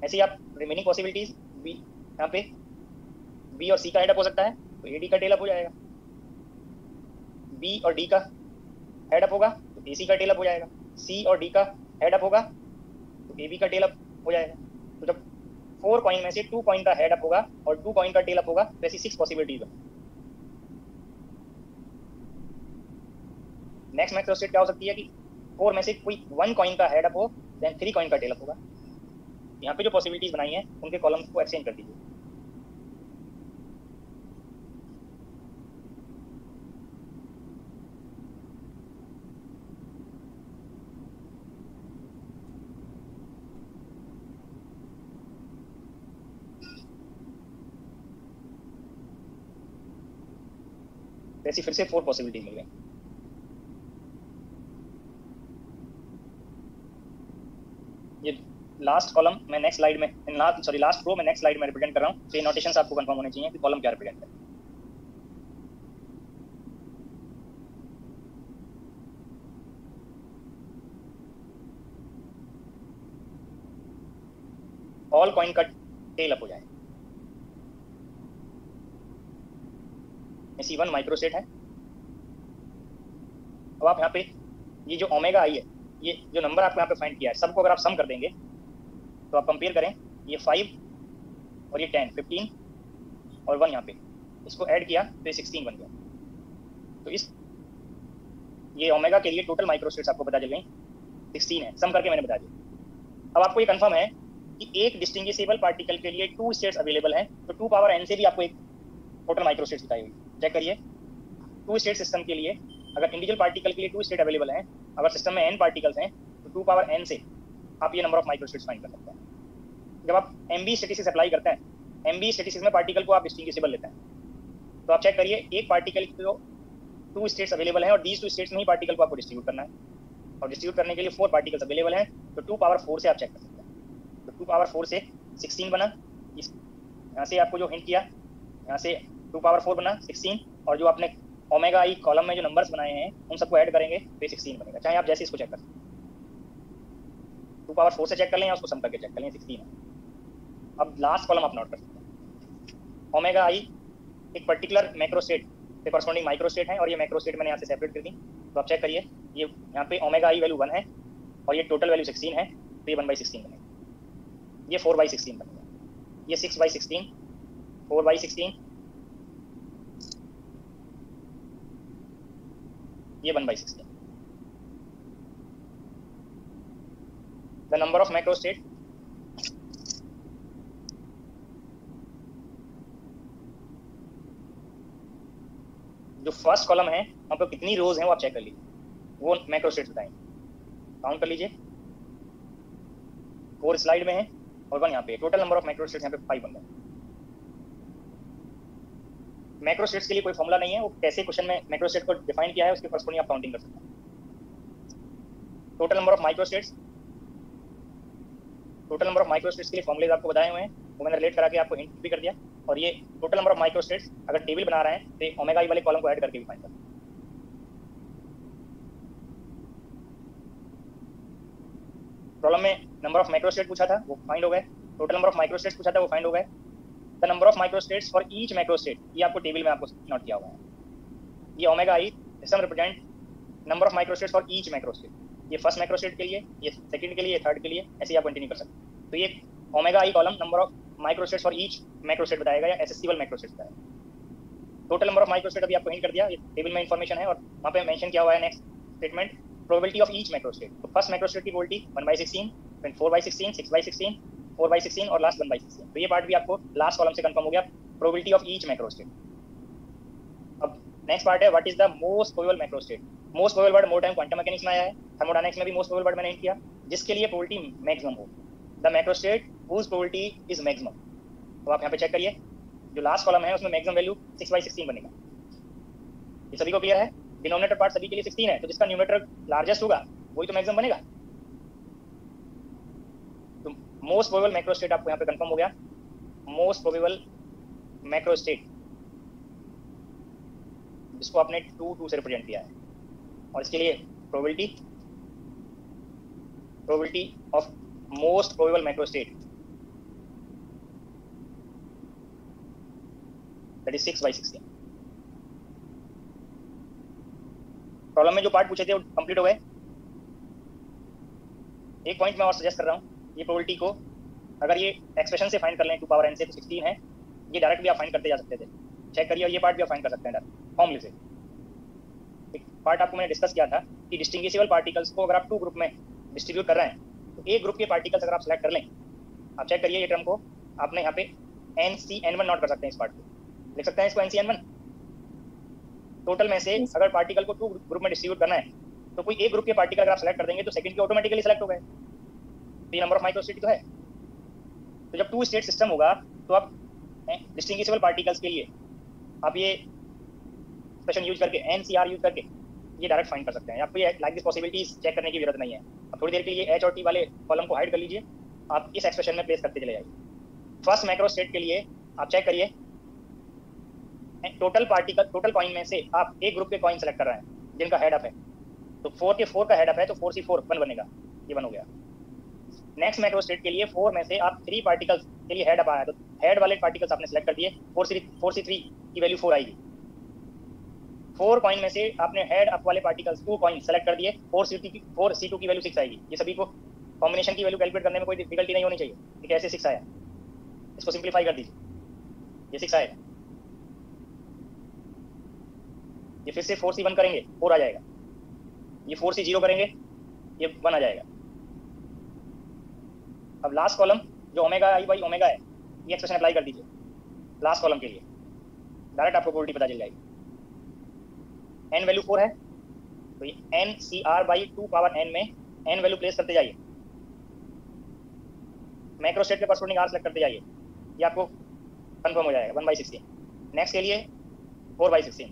ऐसे ही आप रिमेनिंग पॉसिबिलिटीज बी, यहाँ पे बी और सी का हेड अप हो सकता है तो ए डी का टेल अप हो जाएगा, बी और डी का हेड अप होगा तो ए सी का टेल अप हो जाएगा, सी और डी का हेड अप होगा तो ए बी का टेल अप हो जाएगा। तो जब 4 कॉइन में से 2 कॉइन का हेड अप होगा और 2 कॉइन का टेल अप होगा तो ऐसी 6 पॉसिबिलिटीज है। नेक्स्ट मैक्रो स्टेट क्या हो सकती है कि 4 में से कोई 1 कॉइन का हेड अप हो, देन 3 कॉइन का टेल अप होगा। यहाँ पे जो पॉसिबिलिटीज बनाई हैं उनके कॉलम्स को एक्सचेंज कर दीजिए। ऐसी फिर से 4 पॉसिबिलिटीज मिल गई। ये लास्ट कॉलम मैं नेक्स्ट स्लाइड में लास्ट रो में नेक्स्ट स्लाइड में रिप्रेजेंट कर रहा हूँ। तो ये नोटेशंस आपको कंफर्म होने चाहिए कि कॉलम क्या रिप्रेजेंट है। ऑल कॉइन का टेल अप हो जाए। C1 माइक्रो स्टेट है। अब आप यहाँ पे ये जो ओमेगा आई है, ये जो नंबर आपको यहाँ पे फाइंड किया है, सबको अगर आप सम कर देंगे तो आप कंपेयर करें, ये 5 और ये 10, 15 और 1 यहाँ पे, इसको ऐड किया तो ये 16 बन गया। तो इस ये ओमेगा के लिए टोटल माइक्रो स्टेट्स आपको पता चल गई 16 है, सम करके मैंने बता दिया। अब आपको ये कंफर्म है कि एक डिस्टिंग्विशेबल पार्टिकल के लिए 2 स्टेट्स अवेलेबल हैं, तो 2 पावर n से भी आपको एक टोटल माइक्रो स्टेट्स दिखाई हुई। चेक करिए, 2 स्टेट सिस्टम के लिए अगर इंडिविजुअल पार्टिकल के लिए 2 स्टेट अवेलेबल हैं, अगर सिस्टम में n पार्टिकल्स हैं तो 2 पावर n से आप ये number of micro states find कर सकते हैं। जब आप MB स्टैटिस्टिक्स अप्लाई करते हैं, MB स्टैटिस्टिक्स में पार्टिकल को आप डिस्टिंग्विशेबल लेते हैं। तो आप चेक करिए, एक पार्टिकल को 2 स्टेट्स अवेलेबल हैं और these 2 स्टेट्स में ही पार्टिकल को आपको डिस्ट्रीब्यूट करना है, और डिस्ट्रीब्यूट करने के लिए 4 पार्टिकल्स अवेलेबल हैं। तो 2 पावर 4 से आप चेक कर सकते हैं। तो 2 पावर 4 से 16 बना, इस यहाँ से आपको जो हिंट किया, यहाँ से 2 पावर 4 बना 16, और जो आपने ओमेगा आई कॉलम में जो नंबर्स बनाए हैं उन सबको ऐड करेंगे तो 16 बनेगा। चाहे आप जैसे इसको चेक कर सकते हैं, 2 पावर 4 से चेक कर लें या उसको सम करके चेक कर लें, 16 है। अब लास्ट कॉलम आप नोट कर सकते हैं, ओमेगा आई एक पर्टिकुलर मैक्रोस्टेट से करस्पॉन्डिंग माइक्रोस्टेट है, और ये मैक्रोस्टेट मैंने यहाँ से सेपरेट कर दी। तो आप चेक करिए, ये यहाँ पे ओमेगा आई वैल्यू 1 है और ये टोटल वैल्यू 16 है, तो ये 1/16 बनेगा, ये 4/16 बनेगा, ये 6/16, 4/16, ये 1/16। द नंबर ऑफ मैक्रोस्टेट जो फर्स्ट कॉलम है वहाँ पे कितनी रोज हैं वो आप चेक कर लीजिए, वो मैक्रोस्टेट्स बताएंगे। काउंट कर लीजिए, 4 स्लाइड में है और 1 यहाँ पे। टोटल नंबर ऑफ मैक्रोस्टेट्स यहाँ पे 5 बन गए। मैक्रोस्टेट्स के लिए कोई फॉर्मूला नहीं है, वो कैसे क्वेश्चन में मैक्रोस्टेट को डिफाइन किया है उसके करस्पॉन्डिंग आप काउंटिंग कर सकते हैं। टोटल नंबर ऑफ माइक्रोस्टेट्स के लिए फॉर्मूलेज आपको बताए हुए हैं, वो मैंने रिलेट करा के आपको हिंट भी कर दिया। और ये टोटल नंबर ऑफ माइक्रोस्टेट्स अगर टेबल बना रहे हैं तो ओमेगा आई वाले कॉलम को ऐड करके भी फाइंड कर। प्रॉब्लम में नंबर ऑफ माइक्रोस्टेट पूछा था, वो फाइंड हो गए। टोटल नंबर ऑफ माइक्रोस्टेट्स पूछा था, वो फाइंड हो गए। The number of microstates for each microstate, ये आपको टेबल में आपको नोट किया हुआ है। ये omega i sum represent number of microstates for each microstate, ये फर्स्ट माइक्रोस्टेट के लिए, ये सेकंड के लिए, ये थर्ड के लिए, ऐसे ही आप कंटिन्यू कर सकते हैं। तो ये omega I column number of microstates for each microstate बताएगा या एसेसिबल माइक्रोस्टेट बताएगा। टोटल नंबर ऑफ माइक्रोस्टेट अभी आपको हिंट कर दिया, ये टेबल में इंफॉर्मेशन है और वहाँ पे मेंशन किया हुआ है। Next statement, probability of each microstate. तो फर्स्ट माइक्रोस्टेट की प्रोबेबिलिटी 1/16, फिर 4/16, 6/16, 4/16 और लास्ट 1/16। तो ये पार्ट भी आपको लास्ट कॉलम से कंफर्म हो गया, प्रोबेबिलिटी ऑफ ईच माइक्रोस्टेट। अब नेक्स्ट पार्ट है, what is the most probable microstate. Most probable word more time quantum mechanics में आया है, थर्मोडायनेमिक्स में भी मोस्ट प्रोबेबल वर्ड मैंने हिंट किया, जिसके लिए प्रोबेबिलिटी मैक्सिमम हो। The microstate whose probability is maximum. तो आप यहाँ पे चेक करिए, जो लास्ट कॉलम है उसमें मैक्सिमम वैल्यू 6/16 बनेगा। ये सभी को क्लियर है? डिनोमिनेटर पार्ट सभी के लिए 16 है, तो जिसका न्यूमरेटर लार्जेस्ट होगा वही तो मैक्सिमम बनेगा। तो मोस्ट प्रोबेबल मैक्रोस्टेट आपको यहाँ पे कंफर्म हो गया। मोस्ट प्रोबेबल मैक्रोस्टेट जिसको आपने 2 से रिप्रेजेंट किया है, और इसके लिए probability of most probable macrostate that is 6/16। Problem में जो पार्ट पूछे थे वो कंप्लीट हो गए। एक पॉइंट मैं और सजेस्ट कर रहा हूँ, ये प्रोबेबिलिटी को अगर ये एक्सप्रेशन से फाइंड कर लें 2 पावर n से, तो 16 है, ये डायरेक्ट भी आप फाइंड करते जा सकते थे। चेक करिए, ये पार्ट भी आप फाइंड कर सकते हैं डायरेक्ट फॉर्मूले से। एक पार्ट आपको मैंने डिस्कस किया था कि डिस्टिंग्विशेबल पार्टिकल्स को अगर आप 2 ग्रुप में डिस्ट्रीब्यूट कर रहे हैं, तो एक ग्रुप के पार्टिकल्स अगर आप सेलेक्ट कर लें, आप चेक करिए ये टर्म को आपने यहाँ पे NCN1 नोट कर सकते हैं, इस पार्ट को लिख सकते हैं इसको NCN1। टोटल में से अगर पार्टिकल को 2 ग्रुप में डिस्ट्रीब्यूट करना है, तो कोई एक ग्रुप के पार्टिकल अगर आप सेलेक्ट कर देंगे तो सेकंड के ऑटोमेटिकली सेलेक्ट हो गए। तो ये नंबर ऑफ माइक्रोस्टेट तो है। तो जब 2 स्टेट सिस्टम होगा तो आप डिस्टिंग्विशेबल पार्टिकल्स के लिए आप ये एक्सप्रेशन यूज करके, NCR यूज करके ये डायरेक्ट फाइंड कर सकते हैं। आपको ये लाइक दिस पॉसिबिलिटीज चेक करने की जरूरत नहीं है। आप थोड़ी देर के लिए H और T वाले कॉलम को हाइड कर लीजिए, आप इस एक्सप्रेशन में प्लेस करते चले जाइए। फर्स्ट माइक्रोस्टेट के लिए आप चेक करिए, टोटल कॉइन में से आप एक ग्रुप के कॉइन सेलेक्ट कर रहे हैं जिनका हेड अप है, तो 4 के 4 का हेड अप है, तो 4C4 1 बनेगा, ये 1 हो गया। नेक्स्ट माइक्रोस्टेट के लिए 4 में से आप 3 पार्टिकल्स के लिए हेड अप आया, तो हेड वाले पार्टिकल्स आपने सेलेक्ट कर दिए, 4C3 की वैल्यू 4 आएगी। 4 कॉइन में से आपने हेड अप वाले पार्टिकल्स 2 कॉइन सेलेक्ट कर दिए, 4C2 की वैल्यू 6 आएगी। ये सभी को कॉम्बिनेशन की वैल्यू कैलकुलेट करने में कोई डिफिकल्टी नहीं होनी चाहिए कि कैसे 6 आया, इसको सिंप्लीफाई कर दीजिए, ये 6 आएगा। ये फिर से 4C1 करेंगे 4 आ जाएगा, ये 4C0 करेंगे ये 1 आ जाएगा। अब लास्ट कॉलम जो ओमेगा आई बाई ओमेगा है, ये एक्सप्रेशन अप्लाई कर दीजिए लास्ट कॉलम के लिए, डायरेक्ट आपको प्रोबेबिलिटी पता चल जाएगी। n वैल्यू 4 है, तो ये NCR बाई 2 पावर n में n वैल्यू प्लेस करते जाइए। मैक्रो स्टेट के कॉरस्पॉन्डिंग आर सेलेक्ट करते जाइए, ये आपको कंफर्म हो जाएगा 1/16। नेक्स्ट के लिए 4/16,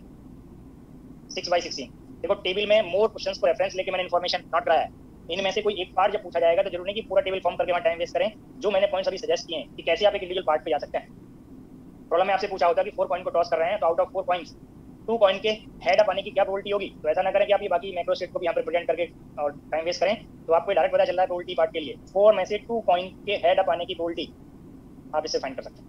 6/16। देखो टेबल में मोर क्वेश्चंस को रेफरेंस लेके मैंने इन्फॉर्मेशन नोट कराया है, इनमें से कोई एक पार्ट जब पूछा जाएगा तो जरूरी नहीं कि पूरा टेबल फॉर्म करके वहाँ टाइम वेस्ट करें। जो मैंने पॉइंट्स अभी सजेस्ट किए हैं कि कैसे आप एक इंडिविजुअल पार्ट पे जा सकते हैं। प्रॉब्लम में आपसे पूछा होता है कि 4 कॉइन को टॉस कर रहे हैं, तो आउट ऑफ 4 कॉइन्स 2 कॉइन के हेड अप आने की क्या प्रोबेबिलिटी होगी। तो ऐसा ना करें कि आप ये बाकी मैक्रो स्टेट को भी यहाँ पे प्रेजेंट करके और टाइम वेस्ट करें, तो आपको डायरेक्ट पता चल रहा है प्रोबेबिलिटी पार्ट के लिए 4 में से 2 कॉइन के हेड अप आने की प्रोबेबिलिटी आप इससे फाइंड कर सकते हैं।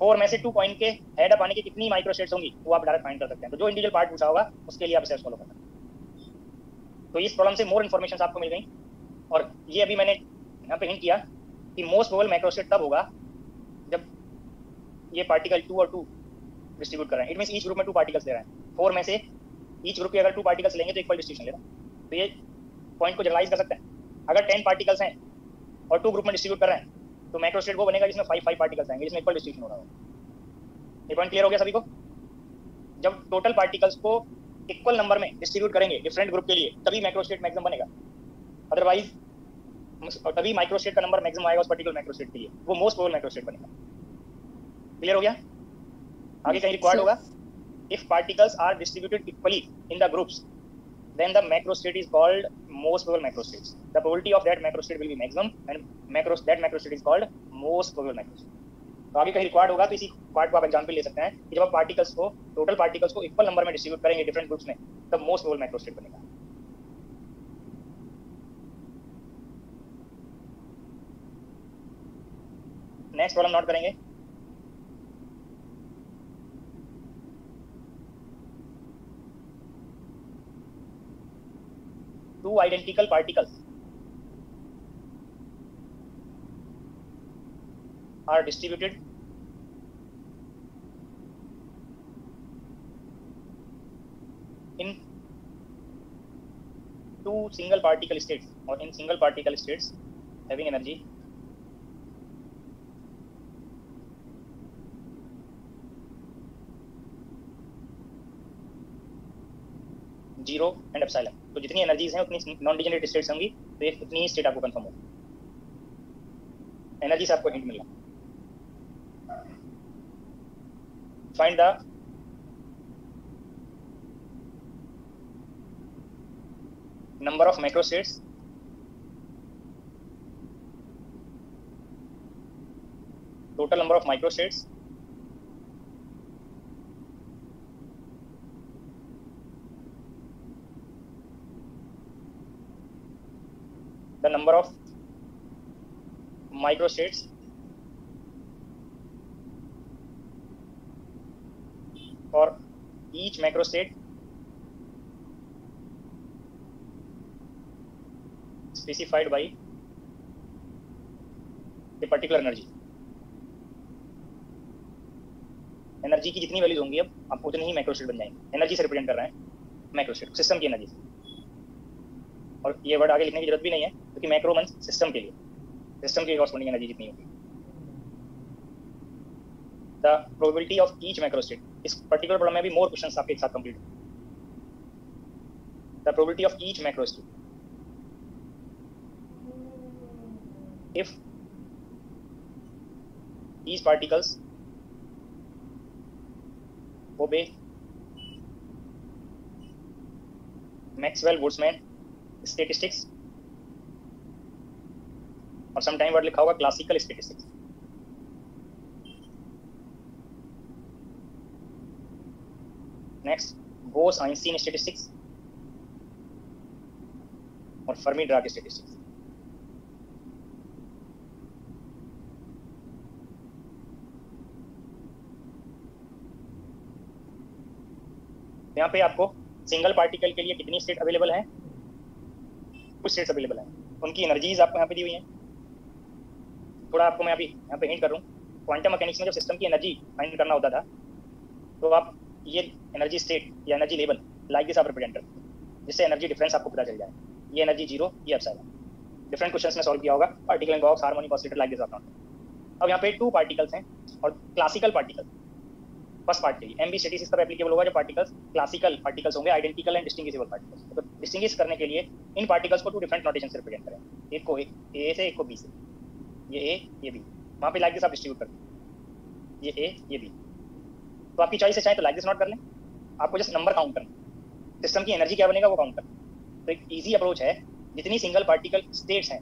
4 में से 2 कॉइन के हेड अप आने की कितनी माइक्रो स्टेट्स होंगी वो आप डायरेक्ट फाइंड कर सकते हैं। तो जो इंडिविजुअल पार्ट पूछा होगा उसके लिए आप इसे फॉलो करना। तो इस प्रॉब्लम से मोर इन्फॉर्मेशन आपको मिल गई, और ये अभी मैंने यहाँ पे हिंट किया कि मोस्ट प्रोबेबल मैक्रो स्टेट तब होगा जब ये पार्टिकल 2 और 2 डिस्ट्रीब्यूट कर रहे हैं। इट मींस ईच ग्रुप में 2 पार्टिकल्स ले रहे हैं। 4 में से ईच ग्रुप के अगर 2 पार्टिकल्स लेंगे तो इक्वल डिस्ट्रीब्यूशन ले रहा है। तो ये पॉइंट को जनरलाइज कर सकते हैं। अगर 10 पार्टिकल्स हैं और 2 ग्रुप में डिस्ट्रीब्यूट कर रहे हैं तो मैक्रो स्टेट वो बनेगा जिसमें 5 पार्टिकल्स आएंगे, जिसमें इक्वल डिस्ट्रीब्यूशन हो रहा होगा। ये पॉइंट क्लियर हो गया सभी को? जब टोटल पार्टिकल्स को इक्वल नंबर में डिस्ट्रीब्यूट करेंगे डिफरेंट ग्रुप के लिए तभी मैक्रो स्टेट मैक्सिमम बनेगा, अदरवाइज तभी माइक्रो स्टेट का नंबर मैक्सिमम आएगा उस पर्टिकुलर मैक्रो स्टेट के लिए, वो मोस्ट प्रोबेबल मैक्रो स्टेट बनेगा। क्लियर हो गया? आगे कहीं रिक्वायर्ड होगा if particles are distributed equally in the groups then the macro state is called most probable macro states. The probability of that macro state will be maximum and that macro state is called most probable macro state. तो आगे कहीं required होगा तो इसी part को आप example ले सकते हैं कि जब आप पार्टिकल्स को टोटल पार्टिकल्स को इक्वल नंबर में डिस्ट्रीब्यूट करेंगे डिफरेंट ग्रुप्स में तब मोस्ट प्रोबेबल मैक्रो स्टेट बनेगा। नेक्स्ट प्रॉब्लम नोट करेंगे। Two identical particles are distributed in 2 single particle states or in single particle states having energy zero and epsilon. तो जितनी energies हैं उतनी नॉन डिजेनरेट स्टेट्स होंगी, तो ये उतनी ही स्टेट आपको कंफर्म होगी। एनर्जी से आपको हिंट मिला। Find the number of macro states total number of micro states the number of microstates for each macrostate specified by a particular energy। Energy की जितनी वैल्यूज होंगी अब आपको उतनी ही मैक्रोस्टेट बन जाएंगे। एनर्जी से रिप्रेजेंट कर रहे हैं मैक्रोस्टेट, सिस्टम की एनर्जी। और ये वर्ड आगे लिखने की जरूरत भी नहीं है क्योंकि मैक्रो मींस सिस्टम के लिए, सिस्टम की कॉरस्पॉन्डिंग एनर्जी जितनी होगी। The probability of each macrostate, इस पर्टिकुलर प्रॉब्लम में भी मोर क्वेश्चंस आपके एक साथ कंप्लीट होंगे। The probability of each macrostate if these particles obey Maxwell-Boltzmann statistics और समटाइम वर्ड लिखा होगा classical statistics. Next Bose-Einstein statistics और फर्मी-ड्राक स्टैटिस्टिक्स। यहाँ पे आपको सिंगल पार्टिकल के लिए कितनी स्टेट अवेलेबल है, कुछ स्टेट्स अवेलेबल हैं, उनकी एनर्जीज आपको यहाँ पे दी हुई हैं। थोड़ा आपको मैं अभी यहाँ पे हिंट कर रहा हूँ। क्वांटम मैकेनिक्स में जब सिस्टम की एनर्जी फाइंड करना होता था तो आप ये एनर्जी स्टेट या एनर्जी लेवल लाइक दिस आप रिप्रेजेंट करते हैं, जिससे एनर्जी डिफरेंस आपको पता चल जाए। ये एनर्जी जीरो, ये एप्सिलॉन। डिफरेंट क्वेश्चंस में सॉल्व किया होगा, particle in box, harmonic oscillator, like this आप नॉट। अब यहाँ पे 2 पार्टिकल्स हैं और क्लासिकल पार्टिकल फर्स्ट पार्ट के लिए एमबी स्टैटिस्टिक्स तब एप्लीकेबल होगा जब पार्टिकल्स क्लासिकल पार्टिकल्स होंगे, आइडेंटिकल एंड डिस्टिंग्विशेबल पार्टिकल्स। तो डिस्टिंग्विश करने के लिए इन पार्टिकल्स को 2 डिफरेंट नोटेशन से रिप्रेजेंट करें, एक को ए से, एक को बी से। ये ए, ये बी, वहाँ पे लाइक दिस आप डिस्ट्रीब्यूट कर दें, ये ए, ये बी। तो आपकी चॉइस है, चाहे तो लाइक दिस नोट कर लें, आपको जस्ट नंबर काउंट करना, सिस्टम की एनर्जी क्या बनेगा वो काउंट करना। तो एक ईजी अप्रोच है, जितनी सिंगल पार्टिकल स्टेट्स हैं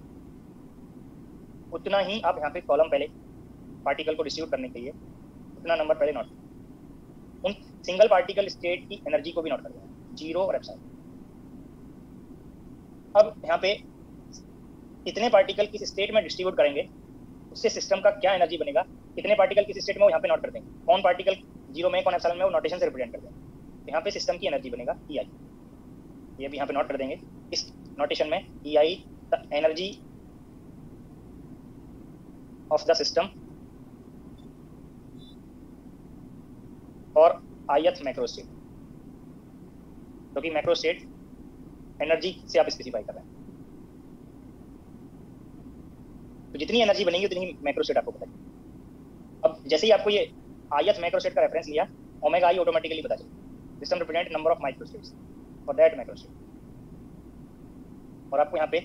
उतना ही आप यहाँ पे कॉलम पहले पार्टिकल को डिस्ट्रीब्यूट करने के लिए उतना नंबर पहले नोट करें। उन सिंगल पार्टिकल स्टेट की एनर्जी को भी नोट कर दें, 0 और एप्सिलॉन। अब यहाँ पे कितने पार्टिकल किस स्टेट में डिस्ट्रीब्यूट करेंगे उससे सिस्टम का क्या एनर्जी बनेगा, कितने पार्टिकल किस स्टेट में वो यहाँ पे नोट कर देंगे, कौन पार्टिकल 0 में कौन एप्सिलॉन में, वो नोटेशन से रिप्रेजेंट कर देंगे। यहाँ पे सिस्टम की एनर्जी बनेगा EI, ये भी यहाँ पे नोट कर देंगे इस नोटेशन में, EI the energy of the system और ith मैक्रो स्टेट, जो कि मैक्रो स्टेट एनर्जी से आप स्पेसिफाई कर रहे हैं। तो जितनी एनर्जी बनेगी उतनी ही मैक्रो स्टेट आपको बताएगी। अब जैसे ही आपको ये ith मैक्रो स्टेट का रेफरेंस लिया, ओमेगा आई ऑटोमेटिकली पता चला, system represent number of micro states for that macro state. और आपको यहाँ पे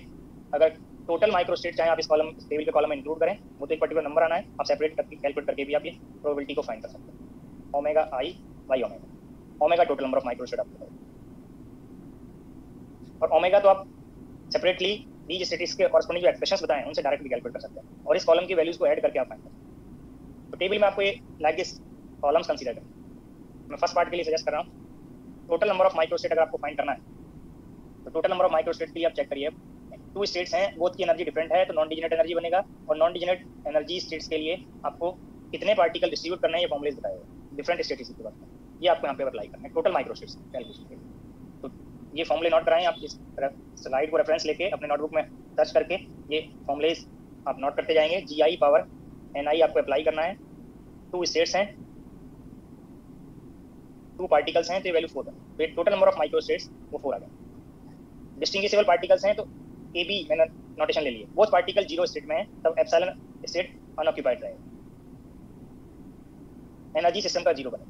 अगर टोटल माइक्रो स्टेट चाहे आप इस कॉलम, इस टेबल के कॉलम में इंक्लूड करें, वो तो एक पर्टिकुलर नंबर आना है, आप सेपरेट करके कैलकुलेट करके भी आप ये प्रोबेबिलिटी को फाइंड कर सकते हैं। Omega i by omega, omega total number of micro state आपको बताएगा। और ओमेगा तो आप सेपरेटली बीज स्टेटिस्टिक्स के कॉरस्पॉन्डिंग जो एक्सप्रेशंस बताएं उनसे डायरेक्ट भी कैलकुलेट कर सकते हैं, और इस कॉलम की वैल्यूज को ऐड करके आप फाइंड कर सकते हैं। तो टेबल में आपको ये लाइक दिस कॉलम्स कंसीडर करें। मैं फर्स्ट पार्ट के लिए सजेस्ट कर रहा हूँ, total number of micro state अगर आपको फाइंड करना है तो total number of micro state के लिए आप चेक करिए, 2 स्टेट्स हैं, बोथ की एनर्जी डिफरेंट है, तो नॉन डिजेनेट एनर्जी बनेगा। और नॉन डिजेनेट एनर्जी स्टेट्स के लिए आपको कितने पार्टिकल डिस्ट्रीब्यूट करना है ये फॉर्मुलेज बताएगा डिफरेंट स्टेट्स के बाद, ये आपको यहाँ पे अप्लाई करना है टोटल माइक्रो स्टेट्स कैलकुलेशन के लिए। तो ये फॉर्मुले नोट कराएं आप, इस स्लाइड को रेफरेंस लेके अपने नोटबुक में सर्च करके ये फॉर्मुलेज आप नोट करते जाएंगे। GI पावर NI आपको अप्लाई करना है, 2 स्टेट्स हैं, 2 पार्टिकल्स हैं, तो ये वैल्यू 4 है, तो total number of micro states वो 4 आ गया। डिस्टिंग्विशेबल पार्टिकल्स हैं तो AB मैंने नोटेशन ले लिए, बोथ पार्टिकल 0 स्टेट में है तब एप्सिलॉन स्टेट अनऑक्यूपाइड रहेगा, एनर्जी सिस्टम का 0 बने।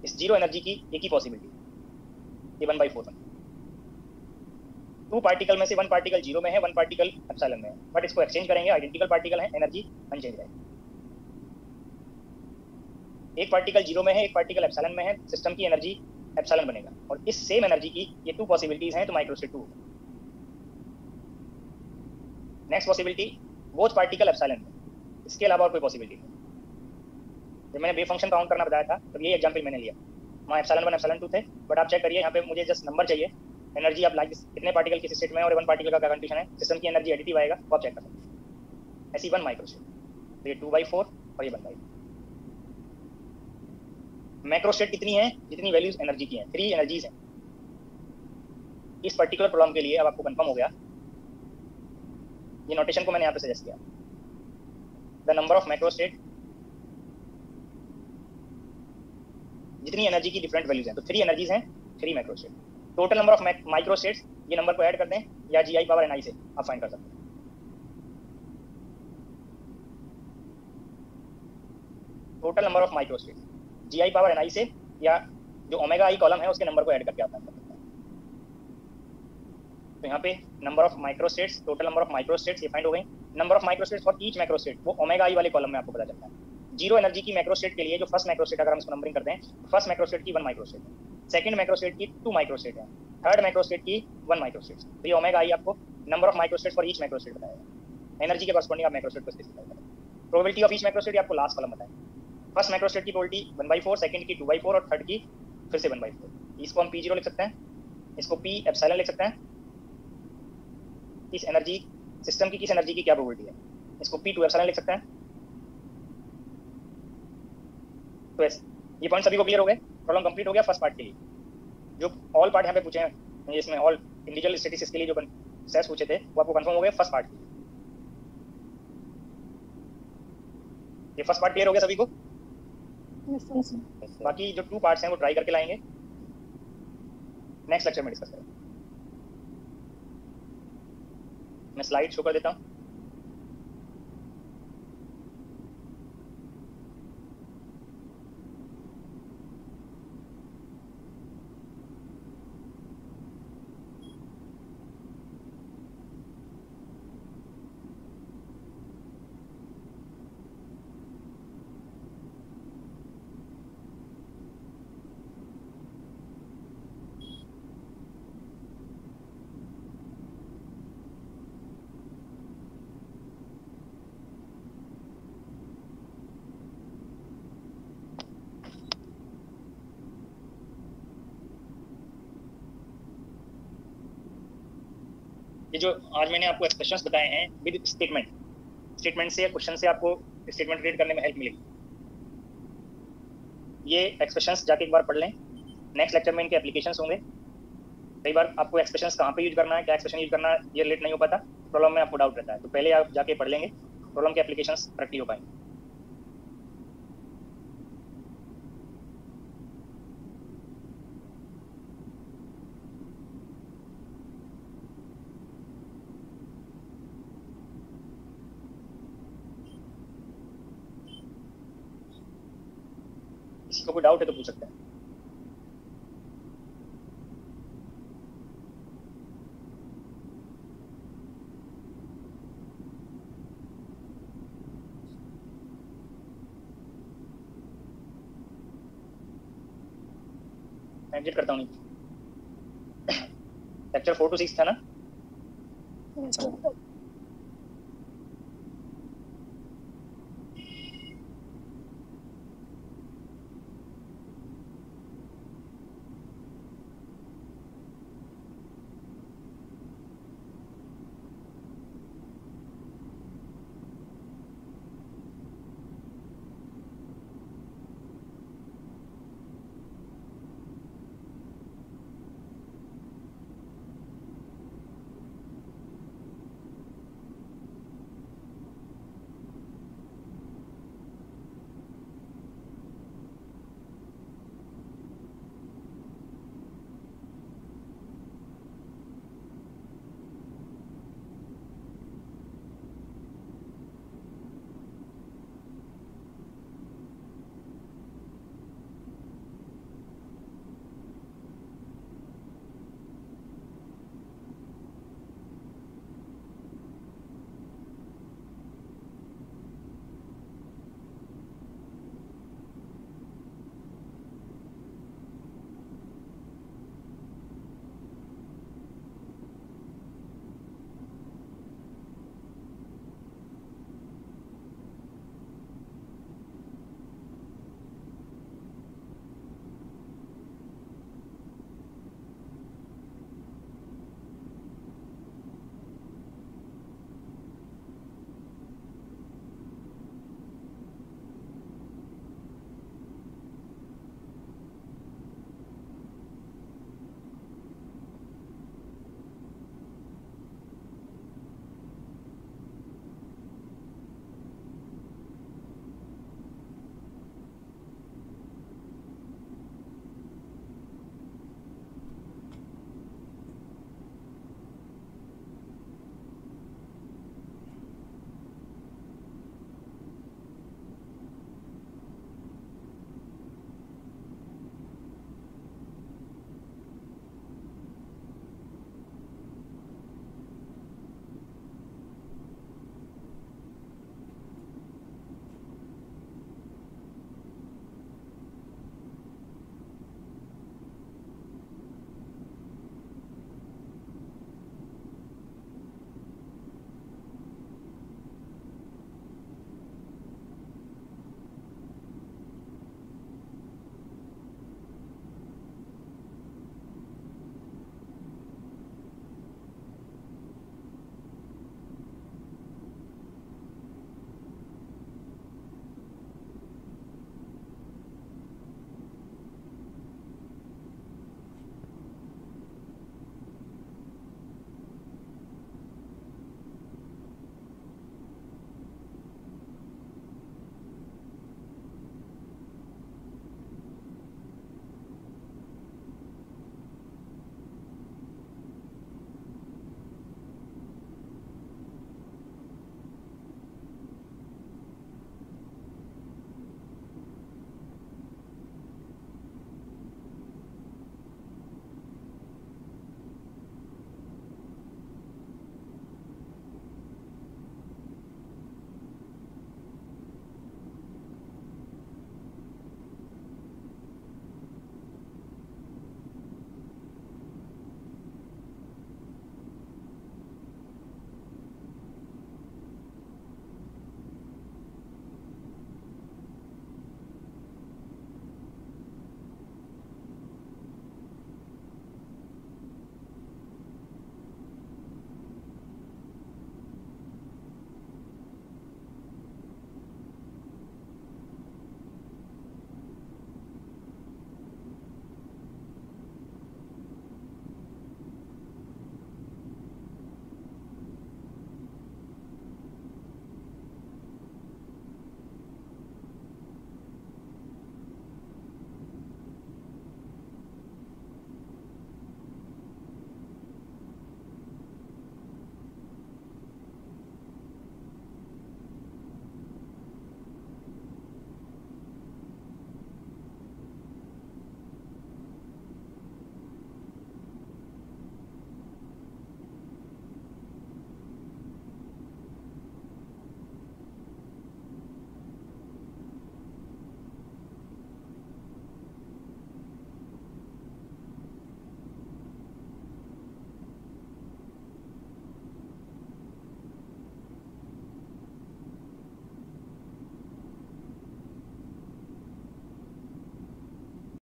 इस 0 एनर्जी की एक ही पॉसिबिलिटी, ये 1/4 बने। 2 पार्टिकल में से 1 पार्टिकल 0 में है, 1 पार्टिकल एप्सिलॉन में है, बट इसको एक्सचेंज करेंगे, आइडेंटिकल पार्टिकल है, एनर्जी अनचेंज रहेगी। एक पार्टिकल 0 में है, एक पार्टिकल एप्सिलॉन में है, सिस्टम की एनर्जी एप्सिलॉन बनेगा, और इस सेम एनर्जी की ये 2 पॉसिबिलिटीज हैं, तो माइक्रो स्टेट 2 होगा। Next possibility, both particle epsilon में, इसके अलावा और कोई पॉसिबिलिटी नहीं। जब मैंने वेव फंक्शन काउंट करना बताया था तो ये एग्जांपल मैंने लिया, वहाँ एप्सिलॉन 1 एप्सिलॉन 2 थे, बट आप चेक करिए यहाँ पे मुझे जस्ट नंबर चाहिए, एनर्जी आप लाइक कितने पार्टिकल किस स्टेट में है और 1 पार्टिकल का क्या कंडीशन है, सिस्टम की एनर्जी एडिटिव आएगा, वो आप चेक कर सकते हैं। ऐसी 1 माइक्रो स्टेट, तो ये 2/4 और ये 1/4। मैक्रो स्टेट कितनी है, जितनी वैल्यूज एनर्जी की हैं, 3 एनर्जीज हैं। इस पर्टिकुलर प्रॉब्लम के लिए अब आपको कंफर्म हो गया, ये नोटेशन को मैंने यहाँ पे सजेस्ट किया, the number of macro state, जितनी एनर्जी की डिफरेंट वैल्यूज हैं, तो 3 एनर्जीज हैं, 3 macro state. Total number of micro states, ये नंबर को ऐड कर दें या GI पावर NI से आप फाइंड कर सकते हैं। Total number of micro states GI power NI से, या जो ओमेगा आई कॉलम है उसके नंबर को ऐड करके आप फाइंड कर सकते हैं। तो यहाँ पे number of micro states, total number of micro states ये फाइंड हो गई। Number of micro states for each macro state, वो ओमेगा आई वाले कॉलम में आपको पता चलता है। 0 एनर्जी की मैक्रो स्टेट के लिए जो फर्स्ट मैक्रो स्टेट, अगर हम इसको नंबरिंग करते हैं, फर्स्ट मैक्रो स्टेट की 1 माइक्रो स्टेट है, सेकंड मैक्रो स्टेट की 2 माइक्रो स्टेट है, थर्ड मैक्रो स्टेट की 1 माइक्रो स्टेट। तो ये ओमेगा आई आपको number of micro state for each macro state बताएगा, एनर्जी के कॉरस्पॉन्डिंग आप मैक्रो स्टेट को स्पेसिफाई करें। Probability of each macro state आपको लास्ट कॉलम बताएगा। फर्स्ट मैक्रो स्टेट की प्रोबेबिलिटी 1/4, सेकंड की 2/4 और थर्ड की फिर से 1/4। इसको हम P0 लिख सकते हैं, इसको P एप्सिलॉन लिख सकते हैं। इस एनर्जी सिस्टम की किस एनर्जी की क्या प्रोबेबिलिटी है, इसको P2 एप्सिलॉन लिख सकते हैं। तो ये पॉइंट सभी को क्लियर हो गए, प्रॉब्लम कंप्लीट हो गया फर्स्ट पार्ट के लिए। जो ऑल पार्ट यहाँ पे पूछे हैं, इसमें ऑल इंडिविजुअल स्टैटिस्टिक्स के लिए जो सेट्स पूछे थे वो आपको कंफर्म हो गए फर्स्ट पार्ट के लिए। ये फर्स्ट पार्ट क्लियर हो गया सभी को? बाकी जो 2 पार्ट्स हैं वो ट्राई करके लाएंगे, नेक्स्ट लेक्चर में डिस्कस करेंगे। मैं स्लाइड शो कर देता हूँ। ये जो आज मैंने आपको एक्सप्रेशंस बताए हैं विद स्टेटमेंट से या क्वेश्चन से आपको स्टेटमेंट क्रिएट करने में हेल्प मिलेगी। ये एक्सप्रेशंस जाके एक बार पढ़ लें। नेक्स्ट लेक्चर में इनके एप्लीकेशंस होंगे। कई बार आपको एक्सप्रेशंस कहाँ पे यूज करना है, क्या एक्सप्रेशन यूज करना है, ये रिलेट नहीं हो पाता, प्रॉब्लम में आपको डाउट रहता है, तो पहले आप जाके पढ़ लेंगे, प्रॉब्लम के एप्लीकेशंस करेक्टली हो पाएंगे। किसी को कोई डाउट है तो पूछ सकते हैं। एग्जिट करता हूँ। लेक्चर 4 to 6 था ना? Yes, sir.